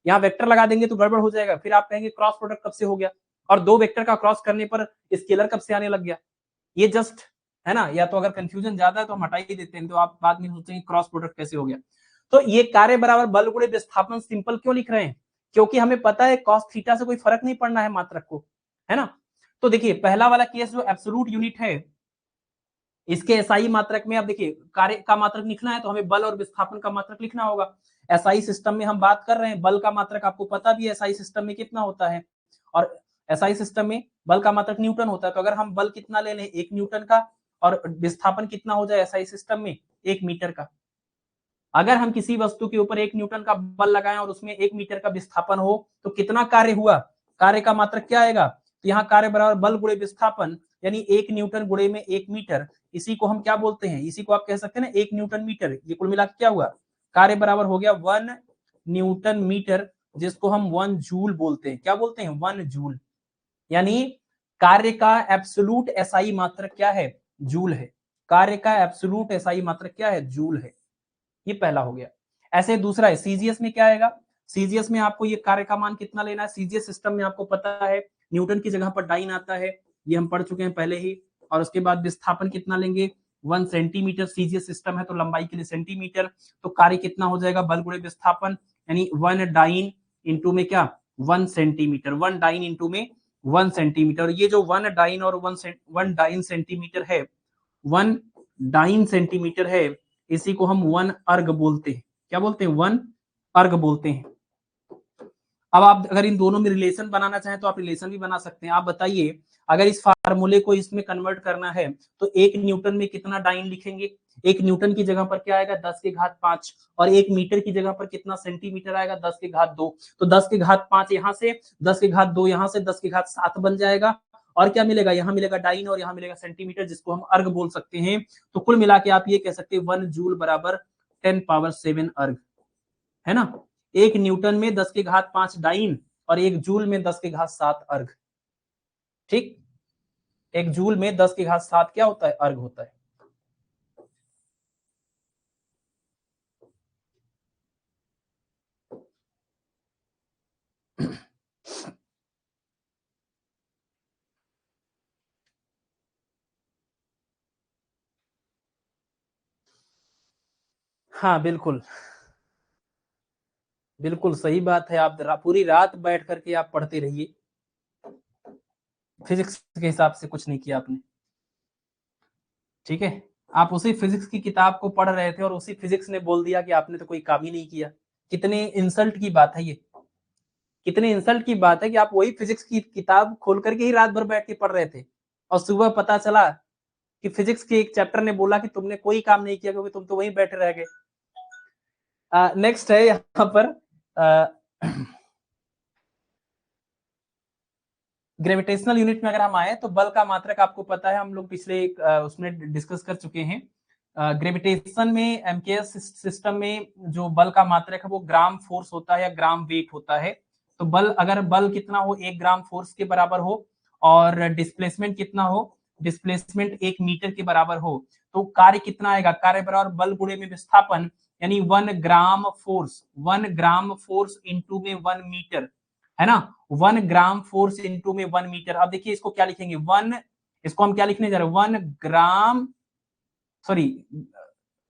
यहाँ वेक्टर लगा देंगे तो गड़बड़ हो जाएगा, फिर आप कहेंगे क्रॉस प्रोडक्ट कब से हो गया, और दो वेक्टर का क्रॉस करने पर स्केलर कब से आने लग गया। ये जस्ट है ना, या तो अगर कंफ्यूजन ज्यादा है तो हम हटा ही देते हैं, तो आप बाद में सोचेंगे क्रॉस प्रोडक्ट कैसे हो गया। तो ये कार्य बराबर बल गुणे विस्थापन सिंपल क्यों लिख रहे हैं, क्योंकि हमें पता है कॉस थीटा से कोई फर्क नहीं पड़ना है मात्रक को, है ना। तो देखिए पहला वाला केस जो एब्सोल्यूट यूनिट है, इसके एसआई मात्रक में अब देखिए कार्य का मात्रक लिखना है तो हमें बल और विस्थापन का मात्रक लिखना होगा। एसआई सिस्टम में हम बात कर रहे हैं, बल का मात्रक आपको पता भी है एसआई सिस्टम में कितना होता है, और एसआई सिस्टम में बल का मात्रक न्यूटन होता है। तो अगर हम बल कितना ले लें 1 न्यूटन का, और विस्थापन कितना हो जाए एसआई सिस्टम में 1 मीटर का। अगर हम किसी वस्तु के ऊपर 1 न्यूटन का बल लगाएं और उसमें 1 मीटर का विस्थापन हो तो कितना कार्य हुआ, कार्य का मात्रक क्या आएगा। तो यहाँ कार्य बराबर बल गुणे विस्थापन, यानी 1 न्यूटन गुणे में 1 मीटर, इसी को हम क्या बोलते हैं, इसी को आप कह सकते हैं ना 1 न्यूटन मीटर। ये कुल मिला के क्या हुआ, कार्य बराबर हो गया 1 न्यूटन मीटर, जिसको हम 1 जूल बोलते हैं। क्या बोलते हैं, 1 जूल। यानी कार्य का एब्सोल्यूट एसआई मात्रक क्या है, जूल है। कार्य का एब्सोल्यूट एसआई मात्रक क्या है, जूल है। ये पहला हो गया। ऐसे दूसरा है सीजीएस में क्या आएगा, सीजीएस में आपको ये कार्य का मान कितना लेना है। सीजीएस सिस्टम में आपको पता है न्यूटन की जगह पर डाइन आता है, ये हम पढ़ चुके हैं पहले ही। और उसके बाद विस्थापन कितना लेंगे, 1 सेंटीमीटर। सीजीएस सिस्टम है तो लंबाई के लिए सेंटीमीटर, तो कार्य कितना हो जाएगा, बल गुणे विस्थापन, यानी 1 डाइन इंटू में क्या 1 सेंटीमीटर, 1 डाइन इंटू में 1 सेंटीमीटर। ये जो 1 डाइन और 1 डाइन सेंटीमीटर है, 1 डाइन सेंटीमीटर है, इसी को हम 1 अर्ग बोलते हैं। क्या बोलते हैं, 1 अर्ग बोलते हैं। अब आप अगर इन दोनों में रिलेशन बनाना चाहें तो आप रिलेशन भी बना सकते हैं। आप बताइए अगर इस फार्मूले को इसमें कन्वर्ट करना है तो 1 न्यूटन में कितना डाइन लिखेंगे। 1 न्यूटन की जगह पर क्या आएगा, 10 की घात 5, और 1 मीटर की जगह पर कितना सेंटीमीटर आएगा, 10 की घात 2। तो 10 की घात 5 यहाँ से, 10 की घात 2 यहाँ से, 10 की घात 7 बन जाएगा। और क्या मिलेगा, यहाँ मिलेगा डाइन और यहाँ मिलेगा सेंटीमीटर, जिसको हम अर्ग बोल सकते हैं। तो कुल मिला के आप ये कह सकते हैं 1 जूल बराबर 10⁻7 अर्ग, है ना। 1 न्यूटन में 10 की घात 5 डाइन और 1 जूल में 10 की घात 7 अर्ग। ठीक, 1 जूल में 10 की घात 7 क्या होता है, अर्ग होता है। हाँ बिल्कुल, बिल्कुल सही बात है। आप पूरी रात बैठ करके आप पढ़ते रहिए, फिजिक्स के हिसाब से कुछ नहीं किया आपने, ठीक है। आप उसी फिजिक्स की किताब को पढ़ रहे थे और उसी फिजिक्स ने बोल दिया कि आपने तो कोई काम ही नहीं किया। कितने इंसल्ट की बात है ये, कितने इंसल्ट की बात है कि आप वही फिजिक्स की किताब खोल करके ही रात भर बैठ के पढ़ रहे थे और सुबह पता चला कि फिजिक्स के एक चैप्टर ने बोला कि तुमने कोई काम नहीं किया क्योंकि तुम तो वहीं बैठे रह गए। नेक्स्ट है यहाँ पर ग्रेविटेशनल यूनिट में अगर हम आए तो बल का मात्रक आपको पता है, हम लोग पिछले उसमें डिस्कस कर चुके हैं। ग्रेविटेशन में एमकेएस सिस्टम में जो बल का मात्रक है वो ग्राम फोर्स होता है या ग्राम वेट होता है। तो बल अगर बल कितना हो 1 ग्राम फोर्स के बराबर हो और डिस्प्लेसमेंट कितना हो, डिस्प्लेसमेंट 1 मीटर के बराबर हो, तो कार्य कितना आएगा, कार्य बराबर बल गुणे में विस्थापन, यानी 1 gram force, 1 gram force into में 1 मीटर, है ना। 1 ग्राम फोर्स इंटू में 1 मीटर। अब देखिए इसको क्या लिखेंगे, 1, इसको हम क्या लिखने जा रहे हैं, 1 ग्राम, सॉरी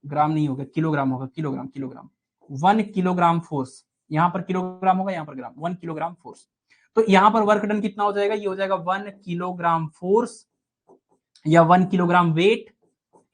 ग्राम नहीं होगा, किलोग्राम होगा, किलोग्राम, किलोग्राम, 1 किलोग्राम फोर्स, यहाँ पर किलोग्राम होगा, यहाँ पर ग्राम, 1 किलोग्राम फोर्स। तो यहाँ पर वर्क डन कितना हो जाएगा, ये हो जाएगा 1 किलोग्राम फोर्स या 1 किलोग्राम वेट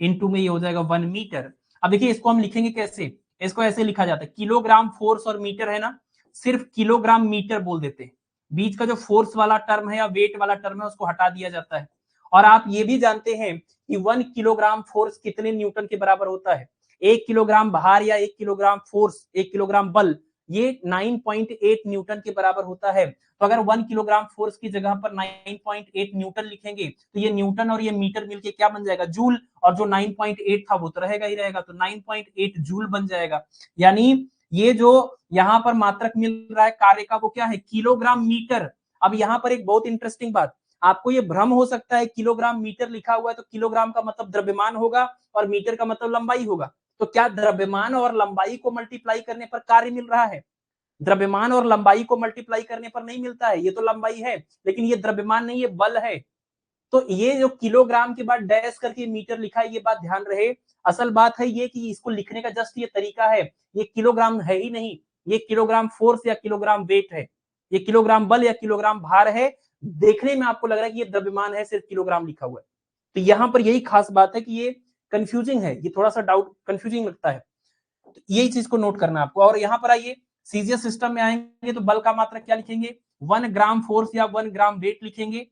इंटू में ये हो जाएगा 1 मीटर। अब देखिए इसको हम लिखेंगे कैसे, इसको ऐसे लिखा जाता है, किलोग्राम फोर्स और मीटर है ना, सिर्फ किलोग्राम मीटर बोल देते हैं, बीच का जो फोर्स वाला टर्म है या वेट वाला टर्म है उसको हटा दिया जाता है। और आप ये भी जानते हैं कि 1 किलोग्राम फोर्स कितने न्यूटन के बराबर होता है। 1 किलोग्राम भार या 1 किलोग्राम फोर्स, 1 किलोग्राम बल, ये 9.8 न्यूटन के बराबर होता है। तो अगर 1 किलोग्राम फोर्स की जगह पर 9.8 न्यूटन लिखेंगे तो ये न्यूटन और ये मीटर मिलके क्या बन जाएगा, जूल, और जो 9.8 था वो तो रहेगा ही रहेगा, तो 9.8 जूल बन जाएगा। यानी ये जो यहाँ पर मात्रक मिल रहा है कार्य का वो क्या है, किलोग्राम मीटर। अब यहाँ पर एक बहुत इंटरेस्टिंग बात, आपको ये भ्रम हो सकता है किलोग्राम मीटर लिखा हुआ है तो किलोग्राम का मतलब द्रव्यमान होगा और मीटर का मतलब लंबाई होगा। तो क्या द्रव्यमान और लंबाई को मल्टीप्लाई करने पर कार्य मिल रहा है? द्रव्यमान और लंबाई को मल्टीप्लाई करने पर नहीं मिलता है। ये तो लंबाई है लेकिन ये द्रव्यमान नहीं, ये बल है। तो ये जो किलोग्राम के बाद डैश करके मीटर लिखा है, ये बात ध्यान रहे। असल बात है ये कि इसको लिखने का जस्ट ये तरीका है, ये किलोग्राम है ही नहीं, ये किलोग्राम फोर्स या किलोग्राम वेट है, ये किलोग्राम बल या किलोग्राम भार है। देखने में आपको लग रहा है कि ये द्रव्यमान है, सिर्फ किलोग्राम लिखा हुआ है। तो यहाँ पर यही खास बात है कि ये कंफ्यूजिंग है, ये थोड़ा सा डाउट कंफ्यूजिंग लगता है, तो यही चीज को नोट करना है आपको। और यहाँ पर आइए सीजीएस सिस्टम में आएंगे तो बल का मात्रक क्या लिखेंगे? 1 ग्राम फोर्स या 1 ग्राम वेट लिखेंगे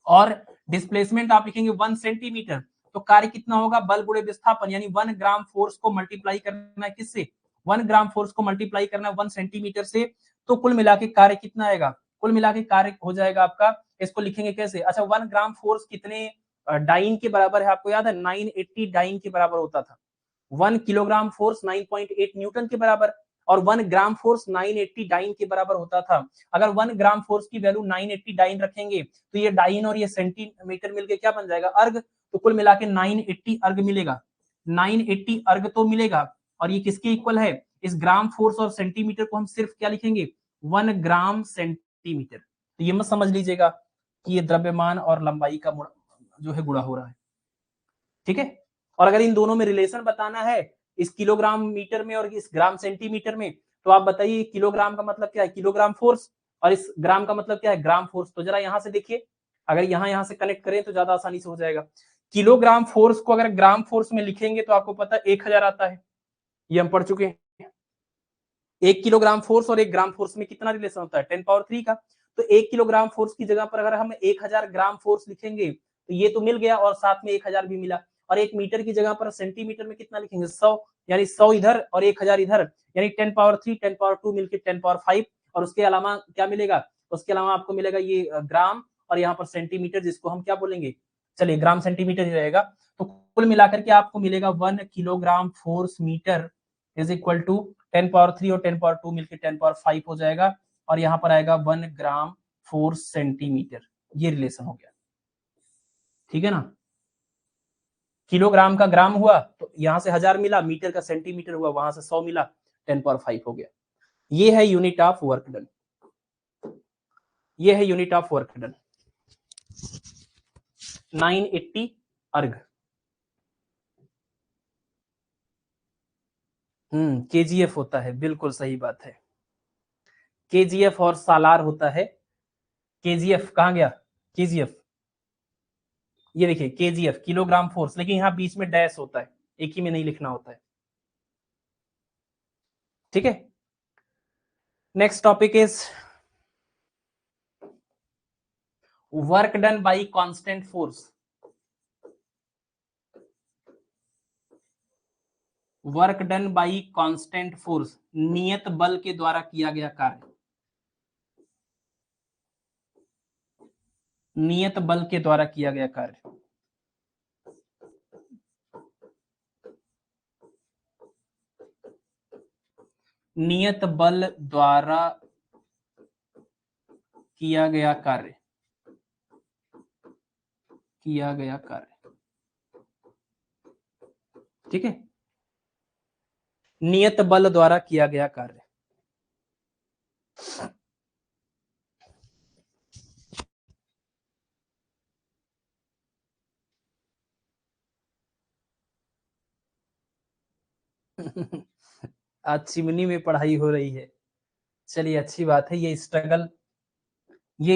और डिस्प्लेसमेंट आप लिखेंगे 1 सेंटीमीटर। तो कार्य कितना होगा? बल गुणे विस्थापन, यानी 1 ग्राम फोर्स को मल्टीप्लाई करना है किससे? 1 ग्राम फोर्स को मल्टीप्लाई करना है 1 सेंटीमीटर से। तो कुल मिला के कार्य कितना आएगा? कुल मिला के कार्य हो जाएगा आपका, इसको लिखेंगे कैसे? अच्छा, 1 ग्राम फोर्स कितने डाइन के बराबर है? आपको याद है 980 डाइन के बराबर होता था। 1 किलोग्राम फोर्स 9.8 न्यूटन के बराबर और 1 ग्राम फोर्स 980 डाइन के बराबर होता था। अगर 1 ग्राम फोर्स की वैल्यू 980 डाइन रखेंगे तो ये डाइन और ये सेंटीमीटर मिलके क्या बन जाएगा? अर्ग। तो कुल मिला के 980 अर्ग मिलेगा, 980 अर्ग तो मिलेगा। और ये किसके इक्वल है? इस ग्राम फोर्स और सेंटीमीटर को हम सिर्फ क्या लिखेंगे? 1 ग्राम सेंटीमीटर। तो ये मत समझ लीजिएगा कि ये द्रव्यमान और लंबाई का जो है गुणा हो रहा है, ठीक है। और अगर इन दोनों में रिलेशन बताना है, इस किलोग्राम मीटर में और इस ग्राम सेंटीमीटर में, तो आप बताइए किलोग्राम का मतलब क्या है? किलोग्राम फोर्स, और इस ग्राम का मतलब क्या है? Gram force. तो जरा यहां से देखिए, अगर यहां से कनेक्ट करें तो ज्यादा आसानी से हो जाएगा। किलोग्राम फोर्स को अगर ग्राम फोर्स में लिखेंगे तो आपको पता है 1000 आता है, ये हम पढ़ चुके हैं। 1 किलोग्राम फोर्स और 1 ग्राम फोर्स में कितना रिलेशन होता है? 10 पावर 3 का। तो 1 किलोग्राम फोर्स की जगह पर अगर हम 1000 ग्राम फोर्स लिखेंगे तो ये तो मिल गया और साथ में 1000 भी मिला। और 1 मीटर की जगह पर सेंटीमीटर में कितना लिखेंगे? 100, यानी 100 इधर और 1000 इधर, यानी 10 पावर 3 10 पावर 2 मिलकर 10 पावर 5। और उसके अलावा क्या मिलेगा? उसके अलावा आपको मिलेगा ये ग्राम और यहाँ पर सेंटीमीटर, जिसको हम क्या बोलेंगे? चलिए ग्राम सेंटीमीटर ही रहेगा। तो कुल मिलाकर के आपको मिलेगा 1 kilogram force metre is equal to 10 power 3 और 10 पावर 2 मिलकर 10 पावर 5 हो जाएगा। और यहाँ पर आएगा 1 ग्राम फोर्स सेंटीमीटर। ये रिलेशन हो गया, ठीक है ना। किलोग्राम का ग्राम हुआ तो यहाँ से 1000 मिला, मीटर का सेंटीमीटर हुआ, वहां से 100 मिला, 10 पावर 5 हो गया। ये है यूनिट ऑफ वर्क डन, ये है यूनिट ऑफ वर्क डन 980 अर्ग। केजीएफ होता है, बिल्कुल सही बात है। केजीएफ और सालार होता है। केजीएफ कहाँ गया? केजीएफ, ये देखिए केजीएफ किलोग्राम फोर्स, लेकिन यहाँ बीच में डैश होता है, एक ही में नहीं लिखना होता है, ठीक है। Next topic is work done by constant force. Work done by constant force, नियत बल के द्वारा किया गया कार्य, नियत बल के द्वारा किया गया कार्य। नियत बल द्वारा किया गया कार्य, किया गया कार्य, ठीक है। नियत बल द्वारा किया गया कार्य। आज चिमनी में पढ़ाई हो रही है, चलिए अच्छी बात है। ये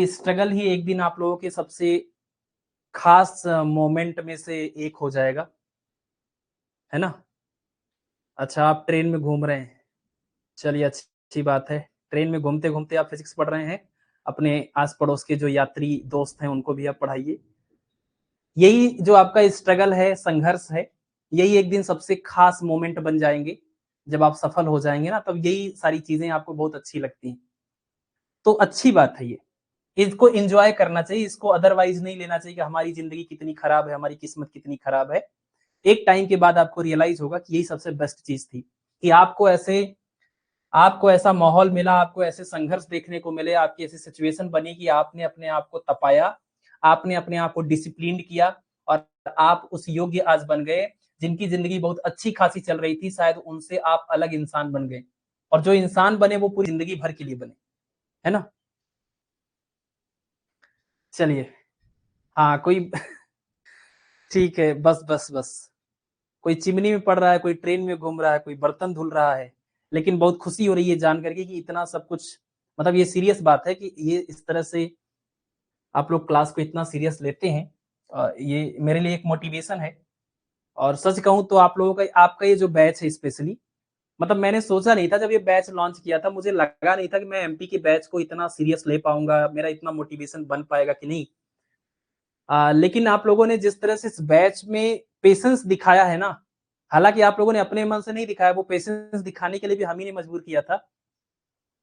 स्ट्रगल ही एक दिन आप लोगों के सबसे खास मोमेंट में से एक हो जाएगा, है ना। अच्छा, आप ट्रेन में घूम रहे हैं, चलिए अच्छी बात है। ट्रेन में घूमते घूमते आप फिजिक्स पढ़ रहे हैं, अपने आस पड़ोस के जो यात्री दोस्त हैं उनको भी आप पढ़ाइए। यही जो आपका स्ट्रगल है, संघर्ष है, यही एक दिन सबसे खास मोमेंट बन जाएंगे। जब आप सफल हो जाएंगे ना, तब यही सारी चीजें आपको बहुत अच्छी लगती हैं। तो अच्छी बात है ये, इसको एंजॉय करना चाहिए, इसको अदरवाइज नहीं लेना चाहिए कि हमारी जिंदगी कितनी खराब है, हमारी किस्मत कितनी खराब है। एक टाइम के बाद आपको रियलाइज होगा कि यही सबसे बेस्ट चीज थी कि आपको ऐसा माहौल मिला, आपको ऐसे संघर्ष देखने को मिले, आपकी ऐसी सिचुएशन बनी कि आपने अपने आप को तपाया, आपने अपने आप को डिसिप्लिन किया और आप उस योग्य आज बन गए जिनकी जिंदगी बहुत अच्छी खासी चल रही थी, शायद उनसे आप अलग इंसान बन गए और जो इंसान बने वो पूरी जिंदगी भर के लिए बने, है ना। चलिए, हाँ कोई ठीक है, बस बस बस, कोई चिमनी में पड़ रहा है, कोई ट्रेन में घूम रहा है, कोई बर्तन धुल रहा है, लेकिन बहुत खुशी हो रही है जान करके कि इतना सब कुछ, मतलब ये सीरियस बात है कि ये इस तरह से आप लोग क्लास को इतना सीरियस लेते हैं। ये मेरे लिए एक मोटिवेशन है। और सच कहूँ तो आप लोगों का, आपका ये जो बैच है स्पेशली, मतलब मैंने सोचा नहीं था जब ये बैच लॉन्च किया था, मुझे लगा नहीं था कि मैं एमपी के बैच को इतना सीरियस ले पाऊंगा, मेरा इतना मोटिवेशन बन पाएगा कि नहीं। लेकिन आप लोगों ने जिस तरह से इस बैच में पेशेंस दिखाया है ना, हालांकि आप लोगों ने अपने मन से नहीं दिखाया, वो पेशेंस दिखाने के लिए भी हम ही ने मजबूर किया था।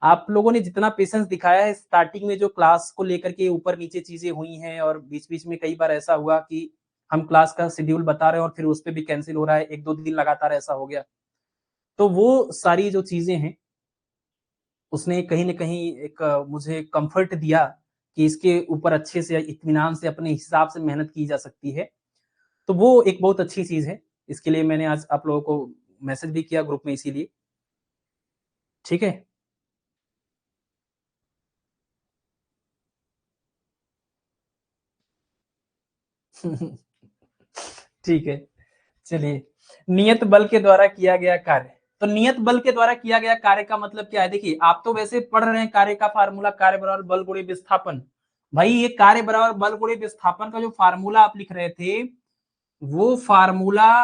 आप लोगों ने जितना पेशेंस दिखाया है स्टार्टिंग में, जो क्लास को लेकर के ऊपर नीचे चीजें हुई हैं और बीच बीच में कई बार ऐसा हुआ कि हम क्लास का शेड्यूल बता रहे हैं और फिर उस पर भी कैंसिल हो रहा है, 1-2 दिन लगातार ऐसा हो गया। तो वो सारी जो चीजें हैं उसने कहीं न कहीं एक मुझे कम्फर्ट दिया कि इसके ऊपर अच्छे से इत्मीनान से अपने हिसाब से मेहनत की जा सकती है। तो वो एक बहुत अच्छी चीज़ है। इसके लिए मैंने आज आप लोगों को मैसेज भी किया ग्रुप में इसीलिए। ठीक है? ठीक है। चलिए, नियत बल के द्वारा किया गया कार्य। तो नियत बल के द्वारा किया गया कार्य का मतलब क्या है? देखिए, आप तो वैसे पढ़ रहे हैं कार्य का फार्मूला, कार्य बराबर बल गुणे विस्थापन। भाई ये कार्य बराबर बल गुणे विस्थापन का जो फार्मूला आप लिख रहे थे, वो फार्मूला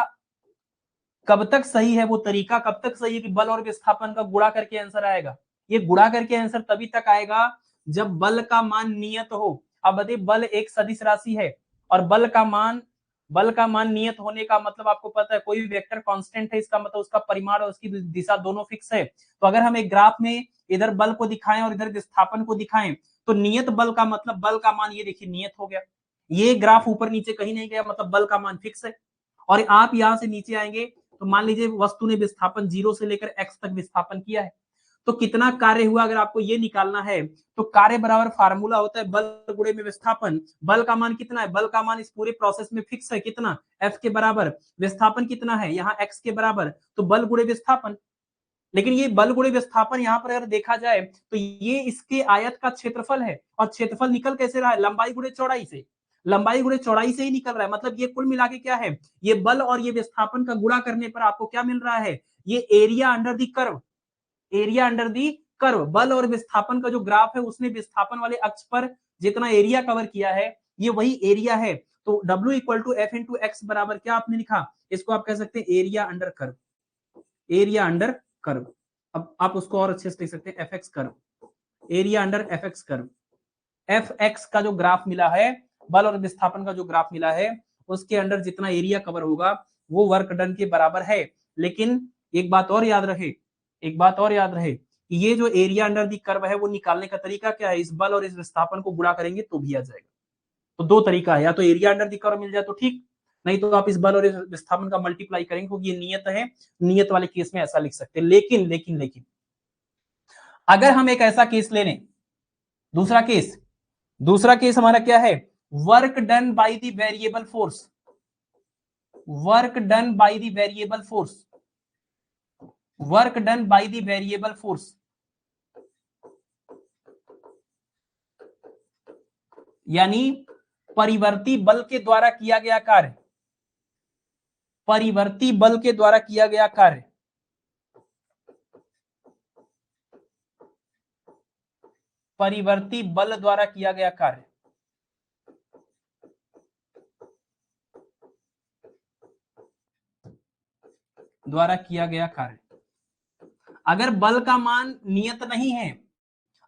कब तक सही है, वो तरीका कब तक सही है कि बल और विस्थापन का गुणा करके आंसर आएगा? ये गुणा करके आंसर तभी तक आएगा जब बल का मान नियत हो। अब बताइए, बल एक सदिश राशि है और बल का मान नियत होने का मतलब आपको पता है, कोई भी वेक्टर कांस्टेंट है, इसका मतलब उसका परिमाण और उसकी दिशा दोनों फिक्स है। तो अगर हम एक ग्राफ में इधर बल को दिखाएं और इधर विस्थापन को दिखाएं, तो नियत बल का मतलब बल का मान, ये देखिए नियत हो गया, ये ग्राफ ऊपर नीचे कहीं नहीं गया, मतलब बल का मान फिक्स है। और आप यहां से नीचे आएंगे तो मान लीजिए वस्तु ने विस्थापन 0 से लेकर x तक विस्थापन किया है, तो कितना कार्य हुआ अगर आपको ये निकालना है, तो कार्य बराबर फार्मूला होता है बल गुणे में विस्थापन। बल का मान कितना है? बल का मान इस पूरे प्रोसेस में फिक्स है, कितना? F के बराबर। विस्थापन कितना है? यहाँ x के बराबर, तो बल गुणे विस्थापन। लेकिन ये बल गुणे विस्थापन यहाँ पर अगर देखा जाए तो ये इसके आयत का क्षेत्रफल है, और क्षेत्रफल निकल कैसे रहा है? लंबाई गुणे चौड़ाई से। लंबाई गुणे चौड़ाई से ही निकल रहा है, मतलब ये कुल मिला के क्या है? ये बल और ये विस्थापन का गुणा करने पर आपको क्या मिल रहा है? ये area under the curve. Area under the curve, बल और विस्थापन का जो ग्राफ है उसने विस्थापन वाले अक्ष पर जितना एरिया कवर किया है, ये वही एरिया है। तो W equal to F into X बराबर क्या आपने लिखा? इसको आप कह सकते हैं area under curve. Area under curve. अब आप उसको और अच्छे से देख सकते हैं, F X curve, area under F X curve. F X का जो ग्राफ मिला है, बल और विस्थापन का जो ग्राफ मिला है, उसके अंडर जितना एरिया कवर होगा वो वर्क डन के बराबर है। लेकिन एक बात और याद रहे, एक बात और याद रहे कि ये जो एरिया अंडर दी कर्व है वो निकालने का तरीका क्या है? इस बल और इस विस्थापन को गुणा करेंगे तो भी आ जाएगा। तो दो तरीका है, या तो एरिया अंडर दी कर्व मिल जाए तो ठीक, नहीं तो आप इस बल और इस विस्थापन का मल्टीप्लाई करेंगे, क्योंकि ये नियत है। नियत वाले केस में ऐसा लिख सकते हैं। लेकिन अगर हम एक ऐसा केस ले लें, दूसरा केस, दूसरा केस हमारा क्या है? Work done by the variable force. Work done by the variable force. Work done by the variable force, यानी परिवर्ती बल के द्वारा किया गया कार्य। परिवर्ती बल के द्वारा किया गया कार्य, परिवर्ती बल द्वारा किया गया कार्य, द्वारा किया गया कार्य। अगर बल का मान नियत नहीं है,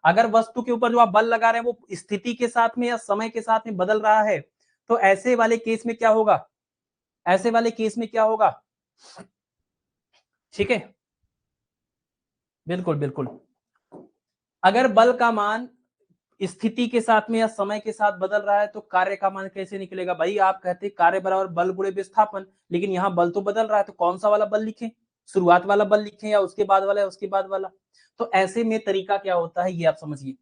अगर वस्तु के ऊपर जो आप बल लगा रहे हैं वो स्थिति के साथ में या समय के साथ में बदल रहा है, तो ऐसे वाले केस में क्या होगा? ऐसे वाले केस में क्या होगा? ठीक है, बिल्कुल बिल्कुल। अगर बल का मान स्थिति के साथ में या समय के साथ बदल रहा है तो कार्य का मान कैसे निकलेगा? भाई आप कहते हैं कार्य बराबर बल गुणे विस्थापन, लेकिन यहाँ बल तो बदल रहा है, तो कौन सा वाला बल लिखें? शुरुआत वाला बल लिखें या उसके बाद वाला या उसके बाद वाला? तो ऐसे में तरीका क्या होता है ये आप समझिए।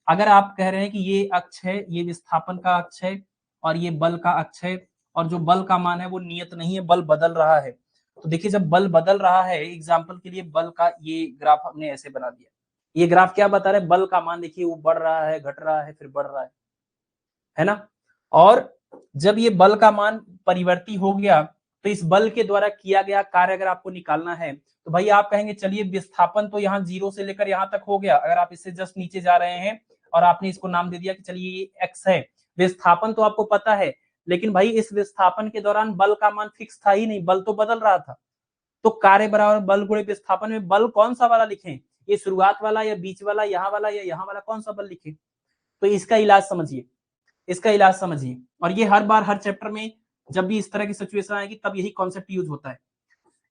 अगर आप कह रहे हैं कि ये अक्ष है, ये विस्थापन का अक्ष है और ये बल का अक्ष है, और जो बल का मान है वो नियत नहीं है, बल बदल रहा है। तो देखिए जब बल बदल रहा है, एग्जाम्पल के लिए बल का ये ग्राफ हमने ऐसे बना दिया। ये ग्राफ क्या बता रहा है? बल का मान देखिए वो बढ़ रहा है, घट रहा है, फिर बढ़ रहा है ना? और जब ये बल का मान परिवर्ती हो गया, तो इस बल के द्वारा किया गया कार्य अगर आपको निकालना है, तो भाई आप कहेंगे चलिए विस्थापन तो यहाँ 0 से लेकर यहाँ तक हो गया, अगर आप इससे जस्ट नीचे जा रहे हैं और आपने इसको नाम दे दिया कि चलिए ये x है, विस्थापन तो आपको पता है, लेकिन भाई इस विस्थापन के दौरान बल का मान फिक्स था ही नहीं, बल तो बदल रहा था। तो कार्य बराबर बल गुणे विस्थापन में बल कौन सा वाला लिखें? ये शुरुआत वाला या बीच वाला, यहाँ वाला या यहाँ वाला, कौन सा बल लिखें? तो इसका इलाज समझिए, इसका इलाज समझिए। और ये हर बार हर चैप्टर में जब भी इस तरह की सिचुएशन आएगी तब यही कॉन्सेप्ट यूज होता है।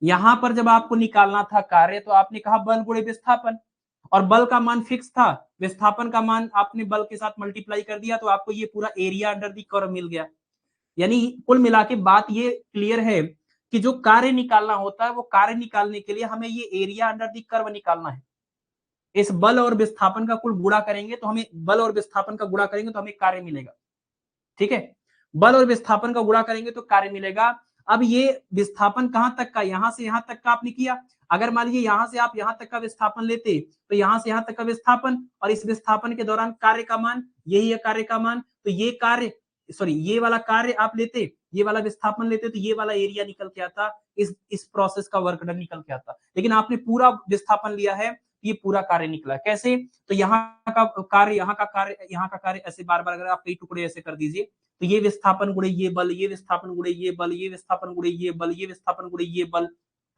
यहां पर जब आपको निकालना था कार्य, तो आपने कहा बल गुणे विस्थापन, और बल का मान फिक्स था, विस्थापन का मान आपने बल के साथ मल्टीप्लाई कर दिया, तो आपको ये पूरा एरिया अंडर दी कर्व मिल गया। यानी कुल मिला के बात ये क्लियर है कि जो कार्य निकालना होता है, वो कार्य निकालने के लिए हमें ये एरिया अंडर दी कर्व निकालना है। इस बल और विस्थापन का कुल गुणा करेंगे तो हमें, बल और विस्थापन का गुणा करेंगे तो हमें कार्य मिलेगा। ठीक है, बल और विस्थापन का गुणा करेंगे तो कार्य मिलेगा। अब ये विस्थापन कहां तक का, यहां से यहां तक का आपने किया। अगर मान लीजिए यहां से आप यहां तक का विस्थापन लेते, तो यहां से यहां तक का विस्थापन, और इस विस्थापन के दौरान कार्य का मान, यही है कार्य का मान, तो ये कार्य, सॉरी ये वाला कार्य आप लेते, ये वाला विस्थापन लेते, तो ये वाला एरिया निकल के आता, इस प्रोसेस का वर्क डन निकल के आता। लेकिन आपने पूरा विस्थापन लिया है, ये पूरा कार्य निकला। कैसे? तो यहाँ का कार्य, यहाँ का कार्य, यहाँ का कार्य, ऐसे बार बार अगर आप कई टुकड़े ऐसे कर दीजिए, तो ये विस्थापन गुणे ये बल, ये विस्थापन गुणे ये बल, ये विस्थापन गुणे ये बल, ये विस्थापन गुणे ये बल,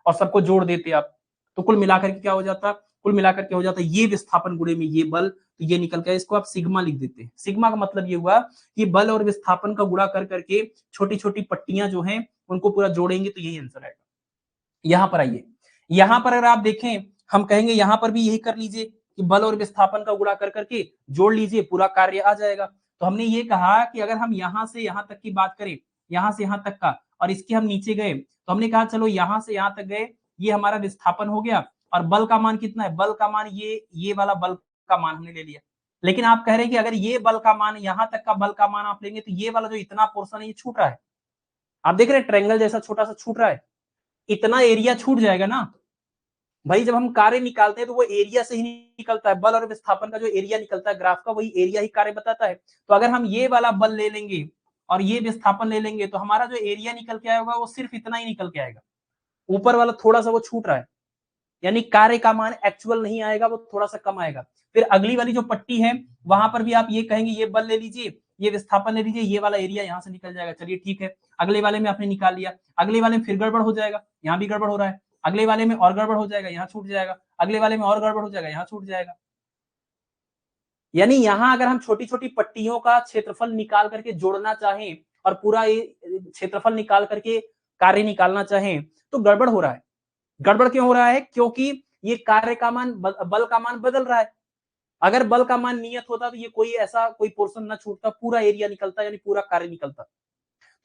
और सबको जोड़ देते आप, तो कुल मिलाकर के क्या हो जाता? कुल मिलाकर के हो जाता ये विस्थापन गुणे में ये बल, तो ये निकल के, इसको आप सिग्मा लिख देते हैं। सिग्मा का मतलब ये हुआ कि बल और विस्थापन का गुणा कर करके छोटी छोटी पट्टियां जो हैं उनको पूरा जोड़ेंगे तो यही आंसर आएगा। यहां पर आइए, यहां पर अगर आप देखें, हम कहेंगे यहां पर भी यही कर लीजिए कि बल और विस्थापन का गुणा कर करके जोड़ लीजिए, पूरा कार्य आ जाएगा। तो हमने ये कहा कि अगर हम यहां से यहां तक की बात करें, यहां से यहां तक का, और इसके हम नीचे गए, तो हमने कहा चलो यहां से यहां तक गए, ये हमारा विस्थापन हो गया, और बल का मान कितना है? बल का मान ये वाला बल का मान हमने ले लिया। लेकिन आप कह रहे हैं कि अगर ये बल का मान, यहां तक का बल का मान आप लेंगे, तो ये वाला जो इतना पोर्शन है ये छूट रहा है। आप देख रहे हैं ट्रायंगल जैसा छोटा सा छूट रहा है, इतना एरिया छूट जाएगा ना भाई। जब हम कार्य निकालते हैं तो वो एरिया से ही निकलता है, बल और विस्थापन का जो एरिया निकलता है ग्राफ का, वही एरिया ही कार्य बताता है। तो अगर हम ये वाला बल ले लेंगे और ये विस्थापन ले लेंगे, तो हमारा जो एरिया निकल के आएगा वो सिर्फ इतना ही निकल के आएगा, ऊपर वाला थोड़ा सा वो छूट रहा है, यानी कार्य का मान एक्चुअल नहीं आएगा, वो थोड़ा सा कम आएगा। फिर अगली वाली जो पट्टी है वहां पर भी आप ये कहेंगे ये बल ले लीजिए, ये विस्थापन ले लीजिए, ये वाला एरिया यहाँ से निकल जाएगा। चलिए ठीक है, अगले वाले में आपने निकाल लिया, अगले वाले में फिर गड़बड़ हो जाएगा, यहाँ भी गड़बड़ हो रहा है, अगले वाले में और गड़बड़ हो जाएगा, यहाँ छूट जाएगा, अगले वाले में और गड़बड़ हो जाएगा, यहाँ छूट जाएगा। यानी यहाँ अगर हम छोटी छोटी पट्टियों का क्षेत्रफल निकाल करके जोड़ना चाहें और पूरा ये क्षेत्रफल निकाल करके कार्य निकालना चाहें, तो गड़बड़ हो रहा है। गड़बड़ क्यों हो रहा है? क्योंकि ये कार्य का मान, बल का मान बदल रहा है। अगर बल का मान नियत होता तो ये कोई ऐसा कोई पोर्शन ना छूटता, पूरा एरिया निकलता, यानी पूरा कार्य निकलता।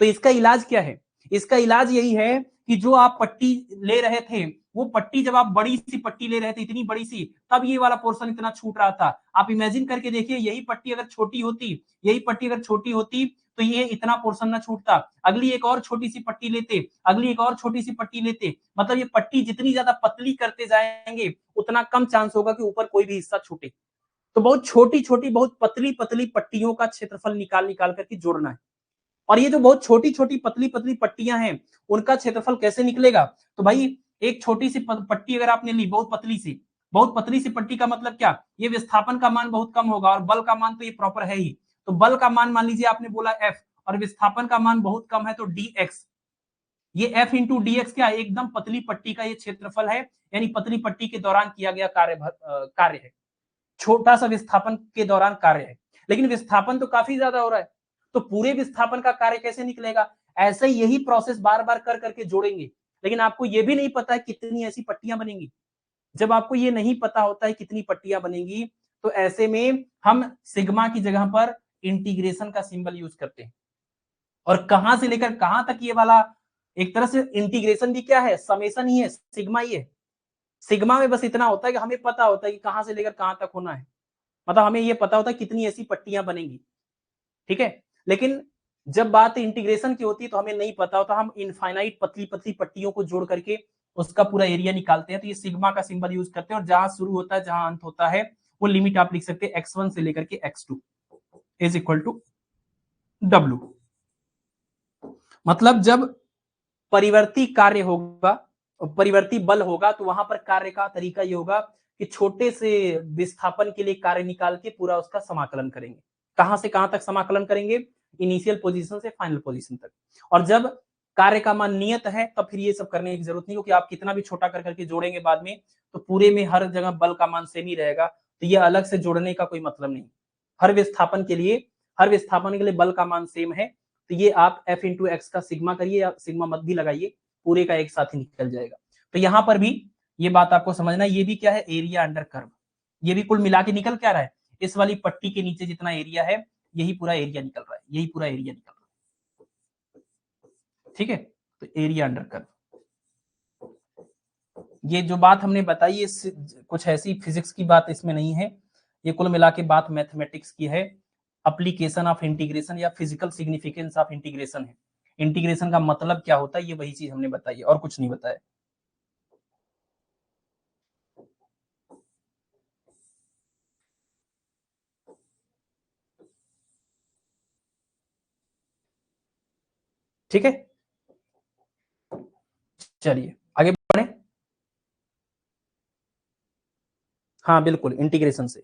तो इसका इलाज क्या है? इसका इलाज यही है कि जो आप पट्टी ले रहे थे, वो पट्टी जब आप बड़ी सी पट्टी ले रहे थे, इतनी बड़ी सी, तब ये वाला पोर्शन इतना छूट रहा था। आप इमेजिन करके देखिए, यही पट्टी अगर छोटी होती, यही पट्टी अगर छोटी होती, तो ये इतना पोर्शन ना छूटता। अगली एक और छोटी सी पट्टी लेते, अगली एक और छोटी सी पट्टी लेते, मतलब ये पट्टी जितनी ज्यादा पतली करते जाएंगे, उतना कम चांस होगा कि ऊपर कोई भी हिस्सा छूटे। तो बहुत छोटी छोटी, बहुत पतली पतली पट्टियों का क्षेत्रफल निकाल निकाल करके जोड़ना है। और ये जो बहुत छोटी छोटी पतली पतली पट्टियां हैं, उनका क्षेत्रफल कैसे निकलेगा? तो भाई एक छोटी सी पट्टी अगर आपने ली, बहुत पतली सी, बहुत पतली सी पट्टी का मतलब क्या? ये विस्थापन का मान बहुत कम होगा और बल का मान तो ये प्रॉपर है ही। तो बल का मान मान लीजिए आपने बोला एफ, और विस्थापन का मान बहुत कम है तो डी एक्स। ये एफ इंटू डी एक्स क्या है? एकदम पतली पट्टी का ये क्षेत्रफल है, यानी पतली पट्टी के दौरान किया गया कार्य है, छोटा सा विस्थापन के दौरान कार्य है। लेकिन विस्थापन तो काफी ज्यादा हो रहा है, तो पूरे विस्थापन का कार्य कैसे निकलेगा? ऐसे यही प्रोसेस बार बार कर करके जोड़ेंगे। लेकिन आपको यह भी नहीं पता है कितनी ऐसी पट्टियां बनेंगी। जब आपको ये नहीं पता होता है कितनी पट्टियां बनेंगी, तो ऐसे में हम सिग्मा की जगह पर इंटीग्रेशन का सिंबल यूज करते हैं। और कहां से लेकर कहां तक ये वाला, एक तरह से इंटीग्रेशन भी क्या है? समेशन ही है, सिग्मा ही है। सिग्मा में बस इतना होता है कि हमें पता होता है कि कहां से लेकर कहां तक होना है, मतलब हमें ये पता होता है कितनी ऐसी पट्टियां बनेंगी, ठीक है। लेकिन जब बात इंटीग्रेशन की होती है तो हमें नहीं पता होता, हम इनफाइनाइट पतली पतली पट्टियों को जोड़ करके उसका पूरा एरिया निकालते हैं। तो ये सिग्मा का सिंबल यूज करते हैं, और जहां शुरू होता है जहां अंत होता है वो लिमिट आप लिख सकते हैं x1 से लेकर के x2 is equal to W। मतलब जब परिवर्ती कार्य होगा, परिवर्ती बल होगा, तो वहां पर कार्य का तरीका ये होगा कि छोटे से विस्थापन के लिए कार्य निकाल के पूरा उसका समाकलन करेंगे। कहां से कहां तक समाकलन करेंगे? इनिशियल पोजीशन से फाइनल पोजीशन तक। और जब कार्य का मान नियत है तब फिर ये सब करने की जरूरत नहीं, क्योंकि आप कितना भी छोटा कर करके जोड़ेंगे बाद में तो पूरे में हर जगह बल का मान सेम ही रहेगा, तो ये अलग से जोड़ने का कोई मतलब नहीं। हर विस्थापन के लिए बल का मान सेम है, तो ये आप F इंटू एक्स का सिग्मा करिए या सिग्मा मत भी लगाइए, पूरे का एक साथ ही निकल जाएगा। तो यहां पर भी ये बात आपको समझना, ये भी क्या है? Area under curve. ये भी कुल मिला के निकल क्या रहा है? इस वाली पट्टी के नीचे जितना एरिया है यही पूरा एरिया निकल रहा है, यही पूरा एरिया निकल रहा है, ठीक है। तो एरिया अंडर कर्व, ये जो बात हमने बताई ये कुछ ऐसी फिजिक्स की बात इसमें नहीं है, ये कुल मिला के बात मैथमेटिक्स की है। एप्लीकेशन ऑफ इंटीग्रेशन या फिजिकल सिग्निफिकेंस ऑफ इंटीग्रेशन है। इंटीग्रेशन का मतलब क्या होता है ये वही चीज हमने बताई है, और कुछ नहीं बताया। ठीक है, चलिए आगे बढ़े। हाँ बिल्कुल, इंटीग्रेशन से।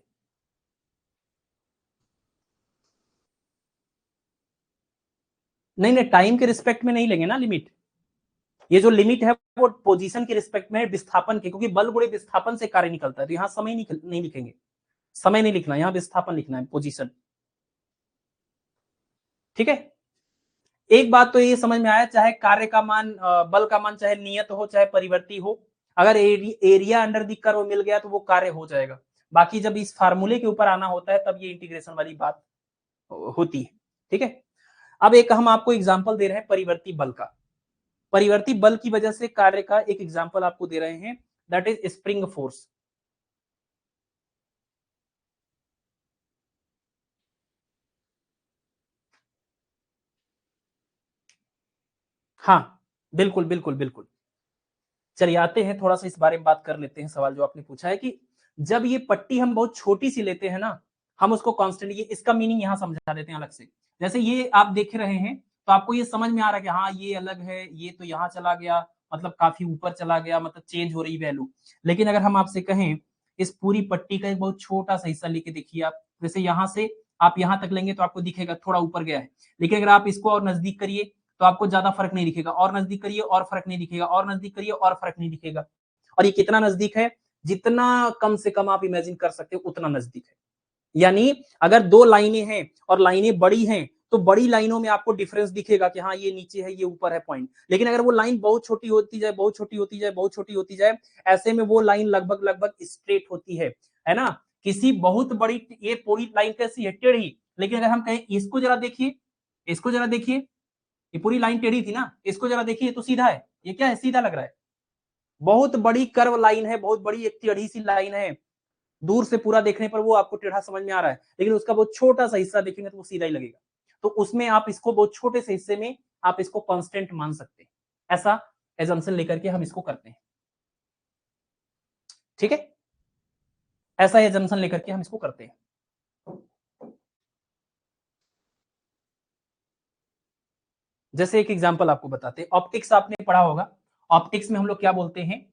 नहीं नहीं, टाइम के रिस्पेक्ट में नहीं लेंगे ना लिमिट। ये जो लिमिट है वो पोजीशन के रिस्पेक्ट में है, विस्थापन के, क्योंकि बल गुणे विस्थापन से कार्य निकलता है। तो यहाँ समय नहीं लिखेंगे, समय नहीं लिखना, यहाँ विस्थापन लिखना है, पोजीशन। ठीक है, एक बात तो ये समझ में आया, चाहे कार्य का मान बल का मान चाहे नियत हो चाहे परिवर्ती हो, अगर एरिया अंडर द कर्व मिल गया तो वो कार्य हो जाएगा। बाकी जब इस फार्मूले के ऊपर आना होता है तब ये इंटीग्रेशन वाली बात होती है। ठीक है, अब एक हम आपको एग्जांपल दे रहे हैं परिवर्ती बल का। परिवर्ती बल की वजह से कार्य का एक एग्जांपल आपको दे रहे हैं, दैट इज स्प्रिंग फोर्स। हाँ बिल्कुल बिल्कुल बिल्कुल। चलिए आते हैं, थोड़ा सा इस बारे में बात कर लेते हैं। सवाल जो आपने पूछा है कि जब ये पट्टी हम बहुत छोटी सी लेते हैं ना, हम उसको कांस्टेंट, ये इसका मीनिंग यहाँ समझा देते हैं अलग से। जैसे ये आप देख रहे हैं तो आपको ये समझ में आ रहा है कि हाँ ये अलग है, ये तो यहाँ चला गया, मतलब काफी ऊपर चला गया, मतलब चेंज हो रही वैल्यू। लेकिन अगर हम आपसे कहें इस पूरी पट्टी का एक बहुत छोटा सा हिस्सा लेके देखिए आप, जैसे यहाँ से आप यहाँ तक लेंगे तो आपको दिखेगा थोड़ा ऊपर गया है, लेकिन अगर आप इसको और नजदीक करिए तो आपको ज्यादा फर्क नहीं दिखेगा, और नजदीक करिए और फर्क नहीं दिखेगा, और नजदीक करिए और फर्क नहीं दिखेगा। और ये कितना नजदीक है? जितना कम से कम आप इमेजिन कर सकते हो उतना नजदीक है। यानी अगर दो लाइनें हैं और लाइनें बड़ी हैं तो बड़ी लाइनों में आपको डिफरेंस दिखेगा कि हाँ ये नीचे है ये ऊपर है पॉइंट। लेकिन अगर वो लाइन बहुत छोटी होती जाए, बहुत छोटी होती जाए, बहुत छोटी होती जाए, ऐसे में वो लाइन लगभग लगभग स्ट्रेट होती है ना। किसी बहुत बड़ी, ये पूरी लाइन कैसी है? टेढ़ी। लेकिन अगर हम कहें इसको जरा देखिए, इसको जरा देखिए, ये पूरी लाइन टेढ़ी थी ना, इसको जरा देखिए तो सीधा है। ये क्या है? सीधा लग रहा है। बहुत बड़ी कर्व लाइन है, बहुत बड़ी एक टेढ़ी सी लाइन है, दूर से पूरा देखने पर वो आपको टेढ़ा समझ में आ रहा है, लेकिन उसका बहुत छोटा सा हिस्सा देखेंगे तो वो सीधा ही लगेगा। तो उसमें आप इसको बहुत छोटे से हिस्से में आप इसको कांस्टेंट मान सकते हैं। ऐसा एजम्पशन लेकर के हम इसको करते हैं। ठीक है, ऐसा एजम्पशन लेकर के हम इसको करते हैं। जैसे एक एग्जांपल आपको बताते हैं, ऑप्टिक्स आपने पढ़ा होगा। ऑप्टिक्स में हम लोग क्या बोलते हैं?